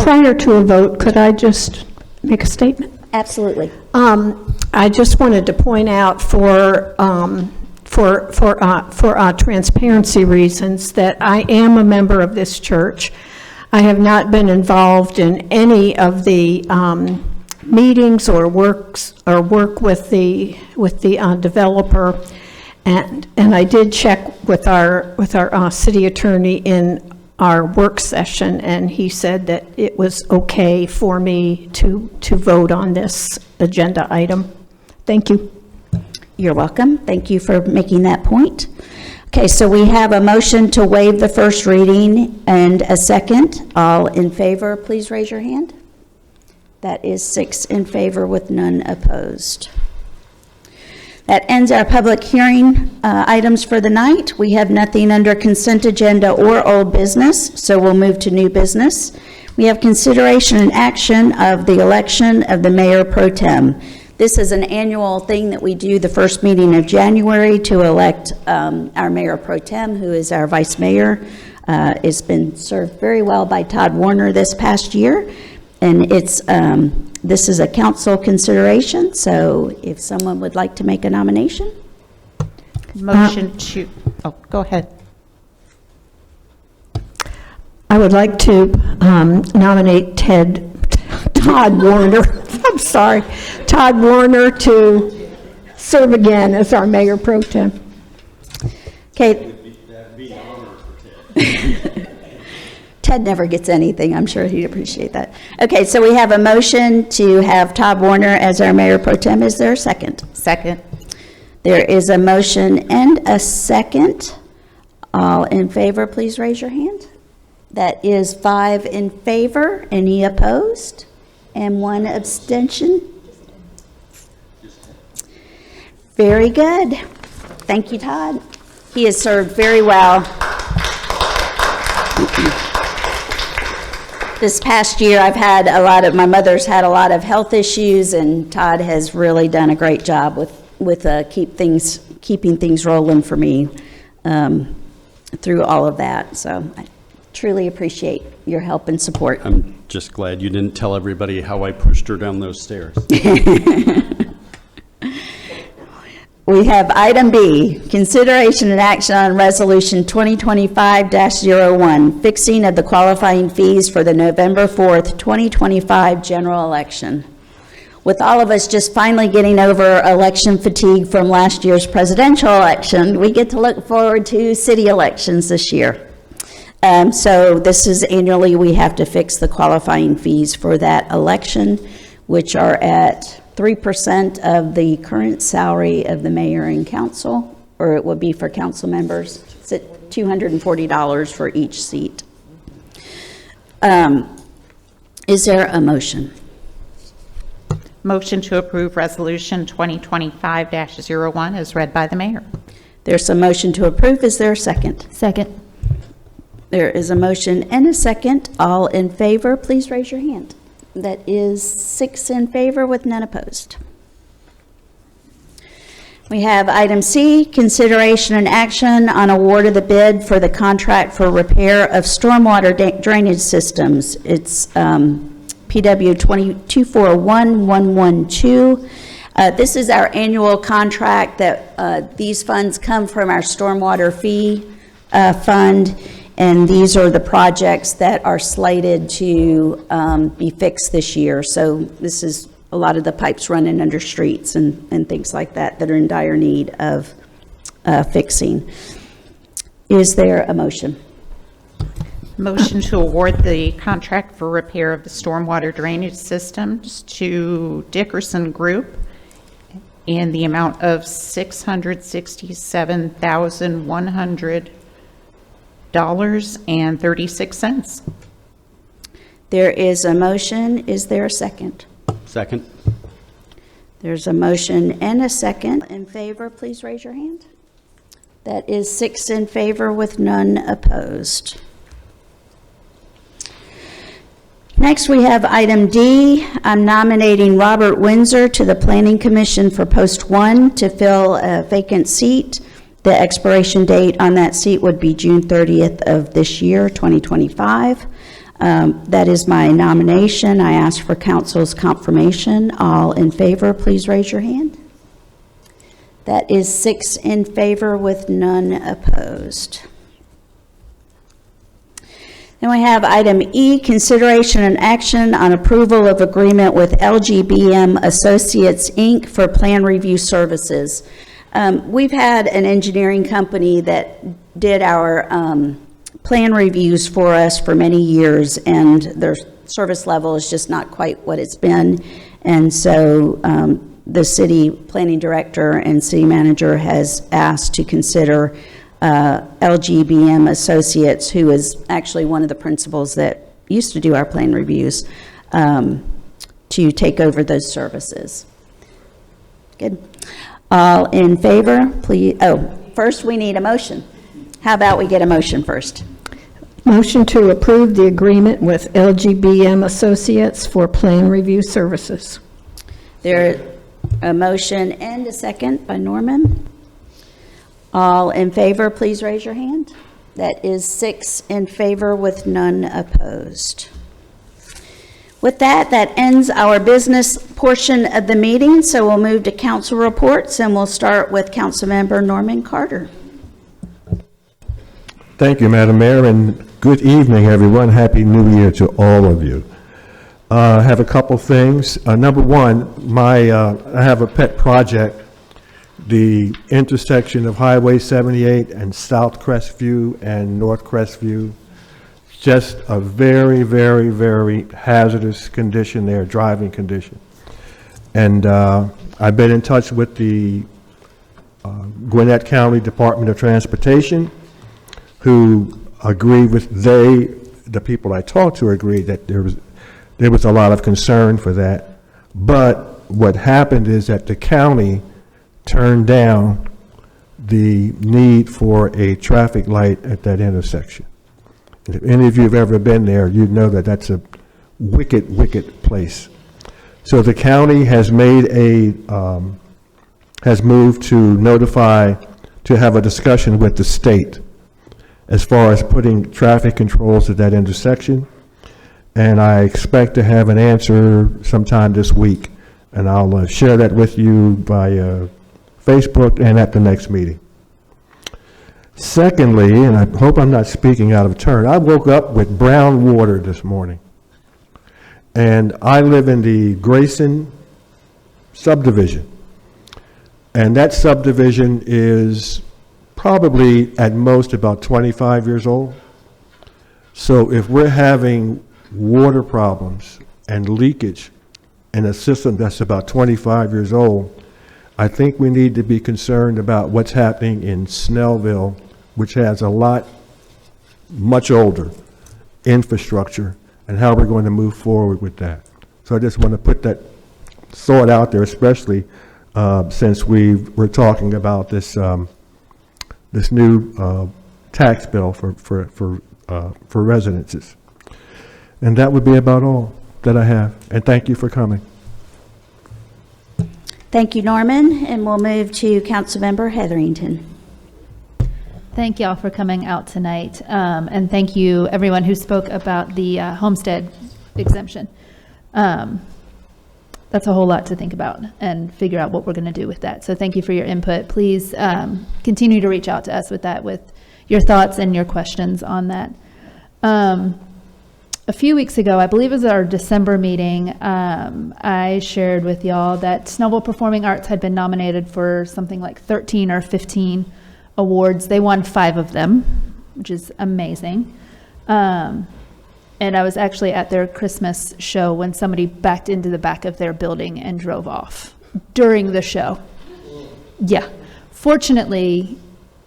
prior to a vote, could I just make a statement? Absolutely. I just wanted to point out for transparency reasons that I am a member of this church. I have not been involved in any of the meetings or work with the developer, and I did check with our city attorney in our work session, and he said that it was okay for me to vote on this agenda item. Thank you. You're welcome. Thank you for making that point. Okay, so we have a motion to waive the first reading and a second. All in favor, please raise your hand. That is 6 in favor with none opposed. That ends our public hearing items for the night. We have nothing under consent agenda or old business, so we'll move to new business. We have consideration and action of the election of the mayor pro tem. This is an annual thing that we do the first meeting of January to elect our mayor pro tem, who is our vice mayor. It's been served very well by Todd Warner this past year, and this is a council consideration, so if someone would like to make a nomination. Motion to, go ahead. I would like to nominate Todd Warner, I'm sorry, Todd Warner to serve again as our mayor pro tem. Okay. Ted never gets anything. I'm sure he'd appreciate that. Okay, so we have a motion to have Todd Warner as our mayor pro tem. Is there a second? Second. There is a motion and a second. All in favor, please raise your hand. That is 5 in favor. Any opposed? And 1 abstention. Very good. Thank you, Todd. He has served very well. This past year, my mother's had a lot of health issues, and Todd has really done a great job with keeping things rolling for me through all of that. So I truly appreciate your help and support. I'm just glad you didn't tell everybody how I pushed her down those stairs. We have item B, consideration and action on resolution 2025-01, fixing of the qualifying fees for the November 4th, 2025 general election. With all of us just finally getting over election fatigue from last year's presidential election, we get to look forward to city elections this year. So this is annually, we have to fix the qualifying fees for that election, which are at 3% of the current salary of the mayor and council, or it would be for council members. It's at $240 for each seat. Is there a motion? Motion to approve Resolution 2025-01 as read by the mayor. There's a motion to approve. Is there a second? Second. There is a motion and a second. All in favor, please raise your hand. That is 6 in favor with none opposed. We have item C, consideration and action on award of the bid for the contract for repair of stormwater drainage systems. It's PW 2411112. This is our annual contract that these funds come from our stormwater fee fund. And these are the projects that are slated to be fixed this year. So this is a lot of the pipes running under streets and things like that are in dire need of fixing. Is there a motion? Motion to award the contract for repair of the stormwater drainage systems to Dickerson Group in the amount of $667,100.36. There is a motion. Is there a second? Second. There's a motion and a second. In favor, please raise your hand. That is 6 in favor with none opposed. Next, we have item D. I'm nominating Robert Windsor to the Planning Commission for Post 1 to fill a vacant seat. The expiration date on that seat would be June 30th of this year, 2025. That is my nomination. I ask for council's confirmation. All in favor, please raise your hand. That is 6 in favor with none opposed. Then we have item E, consideration and action on approval of agreement with LGBM Associates, Inc. for plan review services. We've had an engineering company that did our plan reviews for us for many years, and their service level is just not quite what it's been. And so the city planning director and city manager has asked to consider LGBM Associates, who is actually one of the principals that used to do our plan reviews, to take over those services. Good. All in favor, please. Oh, first we need a motion. How about we get a motion first? Motion to approve the agreement with LGBM Associates for plan review services. There, a motion and a second by Norman. All in favor, please raise your hand. That is 6 in favor with none opposed. With that, that ends our business portion of the meeting, so we'll move to council reports, and we'll start with Councilmember Norman Carter. Thank you, Madam Mayor, and good evening, everyone. Happy New Year to all of you. I have a couple things. Number one, I have a pet project. The intersection of Highway 78 and South Crestview and North Crestview, just a very, very, very hazardous condition there, driving condition. And I've been in touch with the Gwinnett County Department of Transportation, who agree with, the people I talked to agreed that there was a lot of concern for that. But what happened is that the county turned down the need for a traffic light at that intersection. If any of you have ever been there, you'd know that that's a wicked, wicked place. So the county has has moved to notify, to have a discussion with the state as far as putting traffic controls at that intersection. And I expect to have an answer sometime this week. And I'll share that with you via Facebook and at the next meeting. Secondly, and I hope I'm not speaking out of turn, I woke up with brown water this morning. And I live in the Grayson subdivision. And that subdivision is probably at most about 25 years old. So if we're having water problems and leakage in a system that's about 25 years old, I think we need to be concerned about what's happening in Snellville, which has a much older infrastructure, and how we're going to move forward with that. So I just want to put that thought out there, especially since we're talking about this this new tax bill for residences. And that would be about all that I have. And thank you for coming. Thank you, Norman, and we'll move to Councilmember Hetherington. Thank y'all for coming out tonight, and thank you everyone who spoke about the homestead exemption. That's a whole lot to think about and figure out what we're going to do with that. So thank you for your input. Please continue to reach out to us with that, with your thoughts and your questions on that. A few weeks ago, I believe it was our December meeting, I shared with y'all that Snellville Performing Arts had been nominated for something like 13 or 15 awards. They won 5 of them, which is amazing. And I was actually at their Christmas show when somebody backed into the back of their building and drove off during the show. Yeah. Fortunately,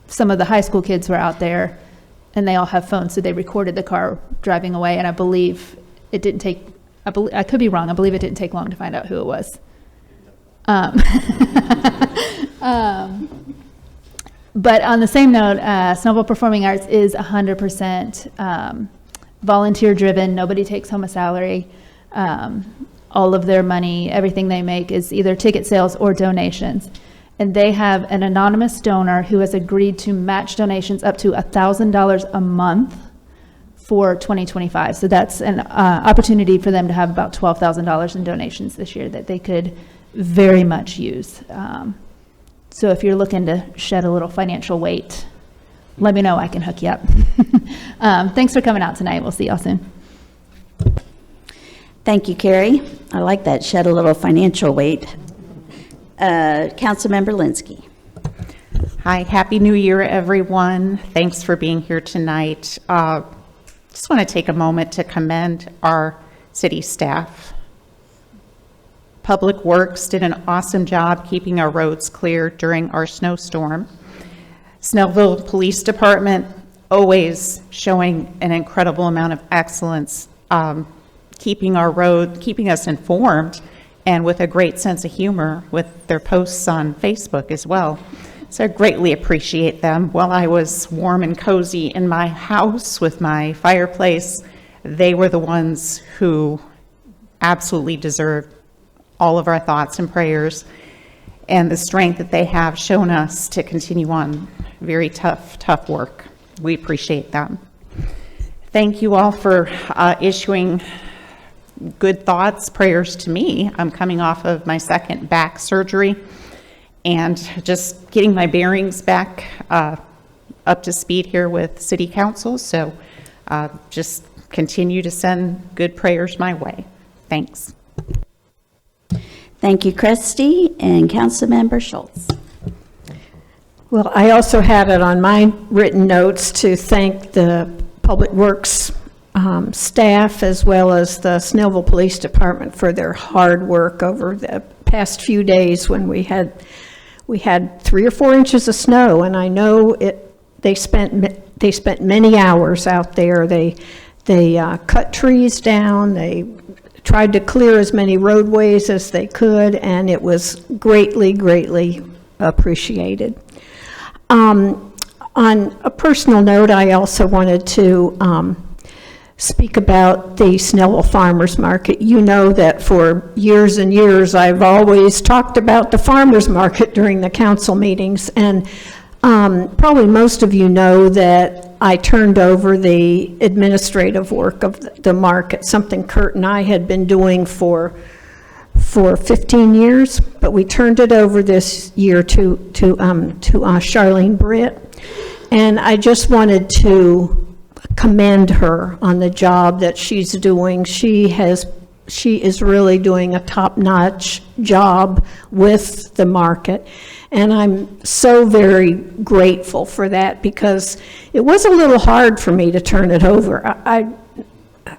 some of the high school kids were out there, and they all have phones, so they recorded the car driving away, and I believe it didn't take, I could be wrong, I believe it didn't take long to find out who it was. But on the same note, Snellville Performing Arts is 100% volunteer-driven. Nobody takes home a salary. All of their money, everything they make is either ticket sales or donations. and they have an anonymous donor who has agreed to match donations up to $1,000 a month for 2025. So that's an opportunity for them to have about $12,000 in donations this year that they could very much use. So if you're looking to shed a little financial weight, let me know, I can hook you up. Thanks for coming out tonight. We'll see y'all soon. Thank you, Carrie. I like that, shed a little financial weight. Councilmember Linsky. Hi, Happy New Year, everyone. Thanks for being here tonight. Just want to take a moment to commend our city staff. Public Works did an awesome job keeping our roads clear during our snowstorm. Snellville Police Department always showing an incredible amount of excellence, keeping us informed, and with a great sense of humor with their posts on Facebook as well. So I greatly appreciate them. While I was warm and cozy in my house with my fireplace, they were the ones who absolutely deserved all of our thoughts and prayers and the strength that they have shown us to continue on very tough work. We appreciate them. Thank you all for issuing good thoughts, prayers to me. I'm coming off of my second back surgery and just getting my bearings back up to speed here with City Council. So just continue to send good prayers my way. Thanks. Thank you, Christy, and Councilmember Schultz. Well, I also had it on my written notes to thank the Public Works staff as well as the Snellville Police Department for their hard work over the past few days when we had 3 or 4 inches of snow, and I know they spent many hours out there. They cut trees down. They tried to clear as many roadways as they could, and it was greatly appreciated. On a personal note, I also wanted to speak about the Snellville Farmers Market. You know that for years and years, I've always talked about the farmers market during the council meetings, and probably most of you know that I turned over the administrative work of the market, something Kurt and I had been doing for 15 years, but we turned it over this year to Charlene Britt, and I just wanted to commend her on the job that she's doing. She is really doing a top-notch job with the market, and I'm so very grateful for that because it was a little hard for me to turn it over.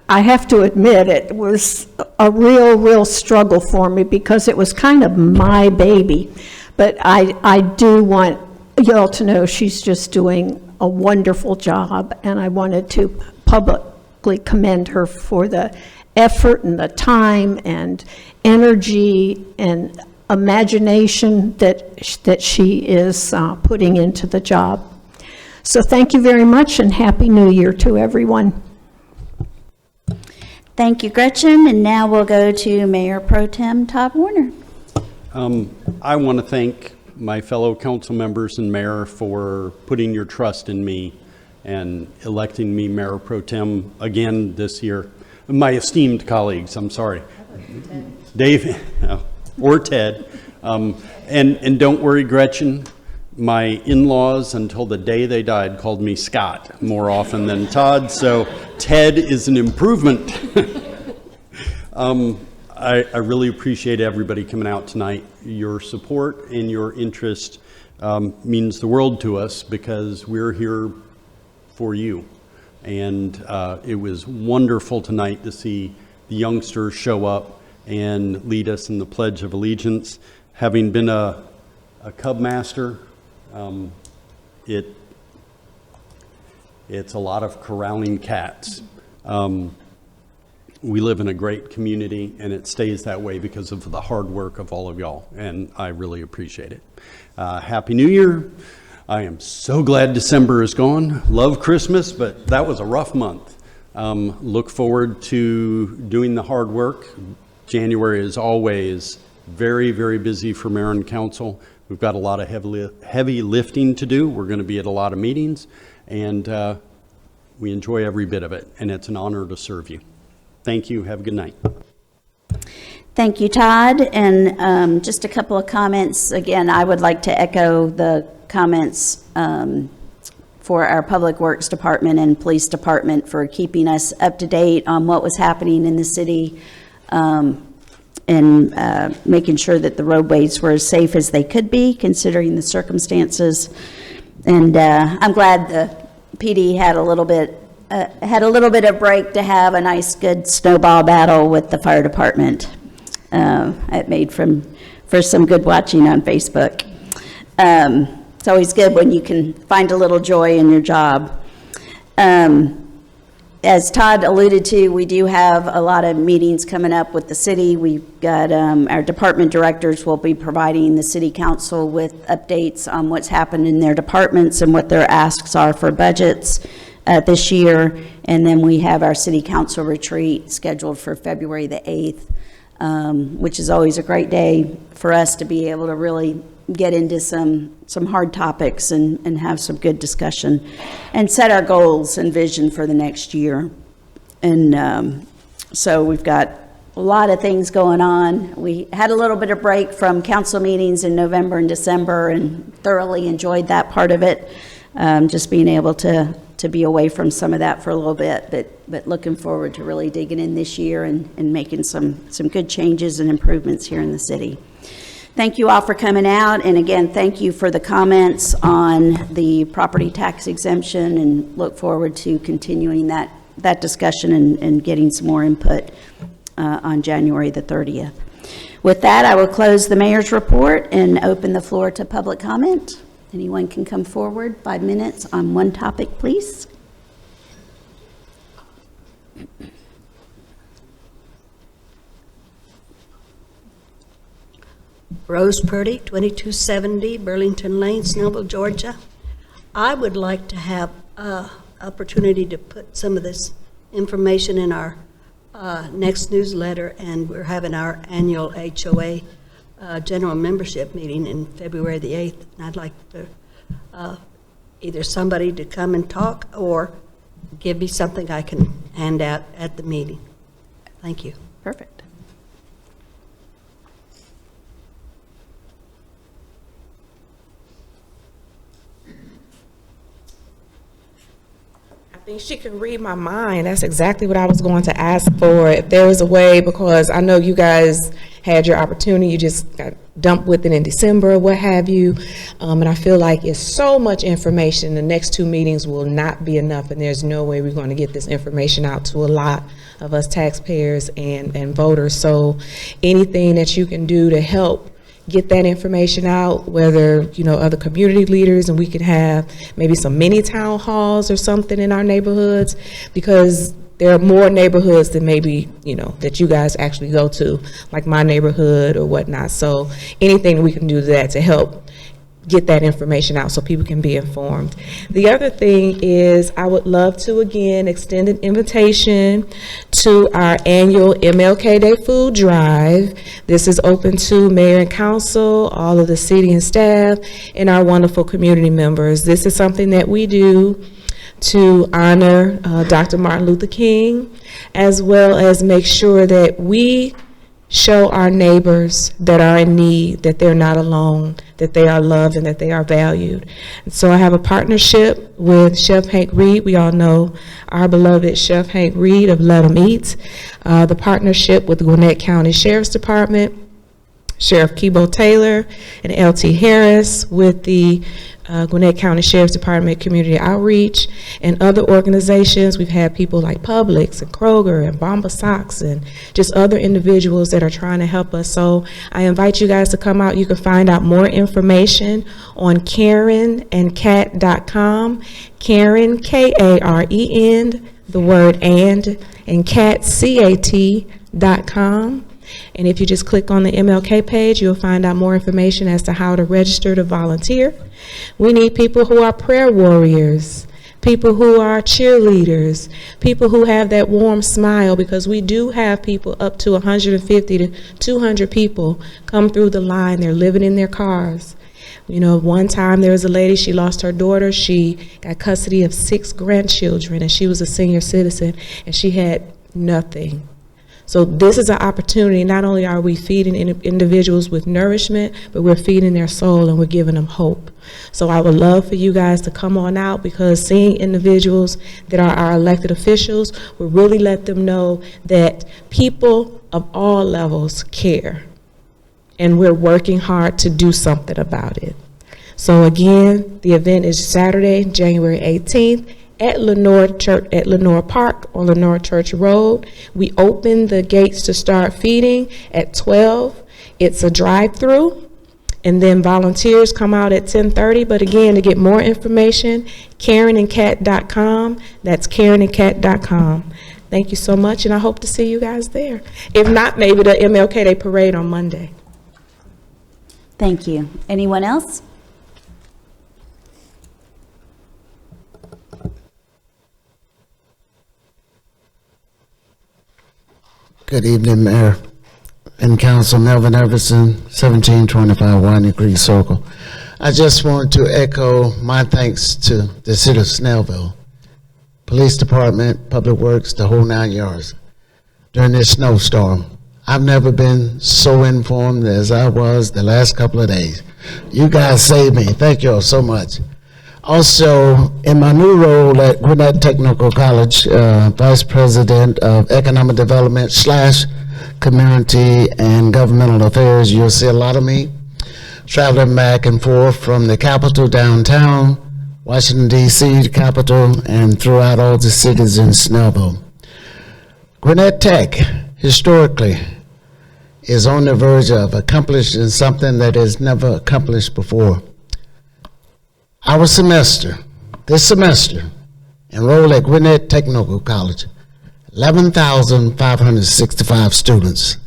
I have to admit it was a real struggle for me because it was kind of my baby, but I do want y'all to know she's just doing a wonderful job, and I wanted to publicly commend her for the effort and the time and energy and imagination that she is putting into the job. So thank you very much, and Happy New Year to everyone. Thank you, Gretchen, and now we'll go to Mayor Pro Tem Todd Warner. I want to thank my fellow council members and mayor for putting your trust in me and electing me Mayor Pro Tem again this year. My esteemed colleagues, I'm sorry, Dave or Ted, and don't worry, Gretchen, my in-laws until the day they died called me Scott more often than Todd, so Ted is an improvement. I really appreciate everybody coming out tonight. Your support and your interest means the world to us because we're here for you. And it was wonderful tonight to see the youngsters show up and lead us in the Pledge of Allegiance. Having been a Cub Master, it's a lot of corralling cats. We live in a great community, and it stays that way because of the hard work of all of y'all, and I really appreciate it. Happy New Year. I am so glad December is gone. Love Christmas, but that was a rough month. Look forward to doing the hard work. January is always very busy for mayor and council. We've got a lot of heavy lifting to do. We're going to be at a lot of meetings, and we enjoy every bit of it, and it's an honor to serve you. Thank you. Have a good night. Thank you, Todd. And just a couple of comments. Again, I would like to echo the comments for our Public Works Department and Police Department for keeping us up to date on what was happening in the city, and making sure that the roadways were as safe as they could be, considering the circumstances. And I'm glad the PD had a little bit of break to have a nice, good snowball battle with the fire department. It made for some good watching on Facebook. It's always good when you can find a little joy in your job. As Todd alluded to, we do have a lot of meetings coming up with the city. We've got our department directors will be providing the city council with updates on what's happened in their departments and what their asks are for budgets this year. And then we have our city council retreat scheduled for February the 8th, which is always a great day for us to be able to really get into some hard topics and have some good discussion and set our goals and vision for the next year. And so we've got a lot of things going on. We had a little bit of break from council meetings in November and December and thoroughly enjoyed that part of it, just being able to be away from some of that for a little bit, but looking forward to really digging in this year and making some good changes and improvements here in the city. Thank you all for coming out, and again, thank you for the comments on the property tax exemption, and look forward to continuing that discussion and getting some more input on January the 30th. With that, I will close the mayor's report and open the floor to public comment. Anyone can come forward, 5 minutes on one topic, please. Rose Purdy, 2270 Burlington Lane, Snellville, Georgia. I would like to have an opportunity to put some of this information in our next newsletter, and we're having our annual HOA general membership meeting in February the 8th, and I'd like to either somebody to come and talk or give me something I can hand out at the meeting. Thank you. Perfect. I think she can read my mind. That's exactly what I was going to ask for. If there was a way, because I know you guys had your opportunity, you just got dumped with it in December or what have you. And I feel like it's so much information. The next 2 meetings will not be enough, and there's no way we're going to get this information out to a lot of us taxpayers and voters. So anything that you can do to help get that information out, whether, you know, other community leaders, and we could have maybe some mini town halls or something in our neighborhoods, because there are more neighborhoods than maybe, you know, that you guys actually go to, like my neighborhood or whatnot. So anything we can do that to help get that information out so people can be informed. The other thing is I would love to again extend an invitation to our annual MLK Day food drive. This is open to mayor and council, all of the city and staff, and our wonderful community members. This is something that we do to honor Dr. Martin Luther King, as well as make sure that we show our neighbors that are in need that they're not alone, that they are loved, and that they are valued. And so I have a partnership with Chef Hank Reed. We all know our beloved Chef Hank Reed of Let 'Em Eat. The partnership with the Gwinnett County Sheriff's Department, Sheriff Kebo Taylor and LT Harris with the Gwinnett County Sheriff's Department Community Outreach, and other organizations. We've had people like Publix and Kroger and Bomba Socks and just other individuals that are trying to help us. So I invite you guys to come out. You can find out more information on KarenandCat.com. Karen, Karen, the word and Cat, CAT.com. And if you just click on the MLK page, you'll find out more information as to how to register to volunteer. We need people who are prayer warriors, people who are cheerleaders, people who have that warm smile, because we do have people up to 150 to 200 people come through the line. They're living in their cars. You know, one time there was a lady, she lost her daughter, she got custody of 6 grandchildren, and she was a senior citizen, and she had nothing. So this is an opportunity. Not only are we feeding individuals with nourishment, but we're feeding their soul and we're giving them hope. So I would love for you guys to come on out, because seeing individuals that are our elected officials will really let them know that people of all levels care. And we're working hard to do something about it. So again, the event is Saturday, January 18th. At Lenore Park on Lenore Church Road. We open the gates to start feeding at 12. It's a drive-through, and then volunteers come out at 10:30. But again, to get more information, KarenandKat.com. That's KarenandKat.com. Thank you so much, and I hope to see you guys there. If not, maybe the MLK Day Parade on Monday. Thank you. Anyone else? Good evening, Mayor and Council. Melvin Everson, 1725 Winding Creek Circle. I just want to echo my thanks to the City of Snellville, Police Department, Public Works, the whole 9 yards during this snowstorm. I've never been so informed as I was the last couple of days. You guys saved me. Thank you all so much. Also, in my new role at Gwinnett Technical College, Vice President of Economic Development / Community and Governmental Affairs, you'll see a lot of me traveling back and forth from the Capitol downtown, Washington, D.C., the Capitol, and throughout all the cities in Snellville. Gwinnett Tech, historically, is on the verge of accomplishing something that is never accomplished before. Our semester, this semester, enrolled at Gwinnett Technical College, 11,565 students.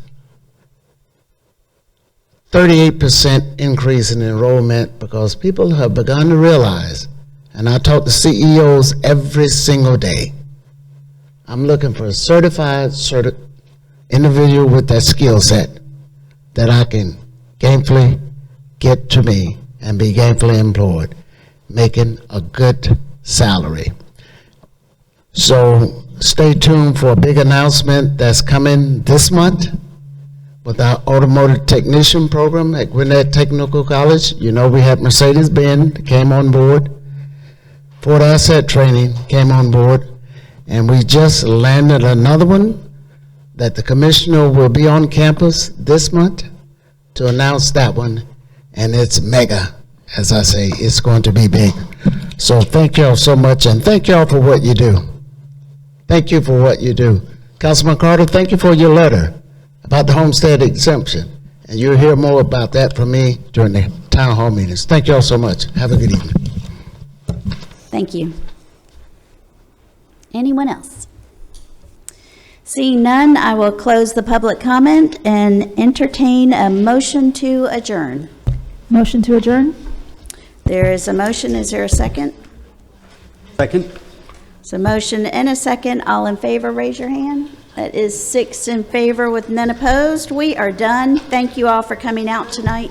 38% increase in enrollment, because people have begun to realize, and I talk to CEOs every single day, I'm looking for a certified individual with that skill set that I can gainfully get to me and be gainfully employed, making a good salary. So stay tuned for a big announcement that's coming this month with our automotive technician program at Gwinnett Technical College. You know, we had Mercedes-Benz came on board, Ford Asset Training came on board, and we just landed another one that the commissioner will be on campus this month to announce that one, and it's mega. As I say, it's going to be big. So thank y'all so much, and thank y'all for what you do. Thank you for what you do. Councilman Carter, thank you for your letter about the homestead exemption. And you'll hear more about that from me during the town hall meetings. Thank y'all so much. Have a good evening. Thank you. Anyone else? Seeing none, I will close the public comment and entertain a motion to adjourn. Motion to adjourn? There is a motion. Is there a second? Second. So motion and a second. All in favor, raise your hand. That is 6 in favor with none opposed. We are done. Thank you all for coming out tonight.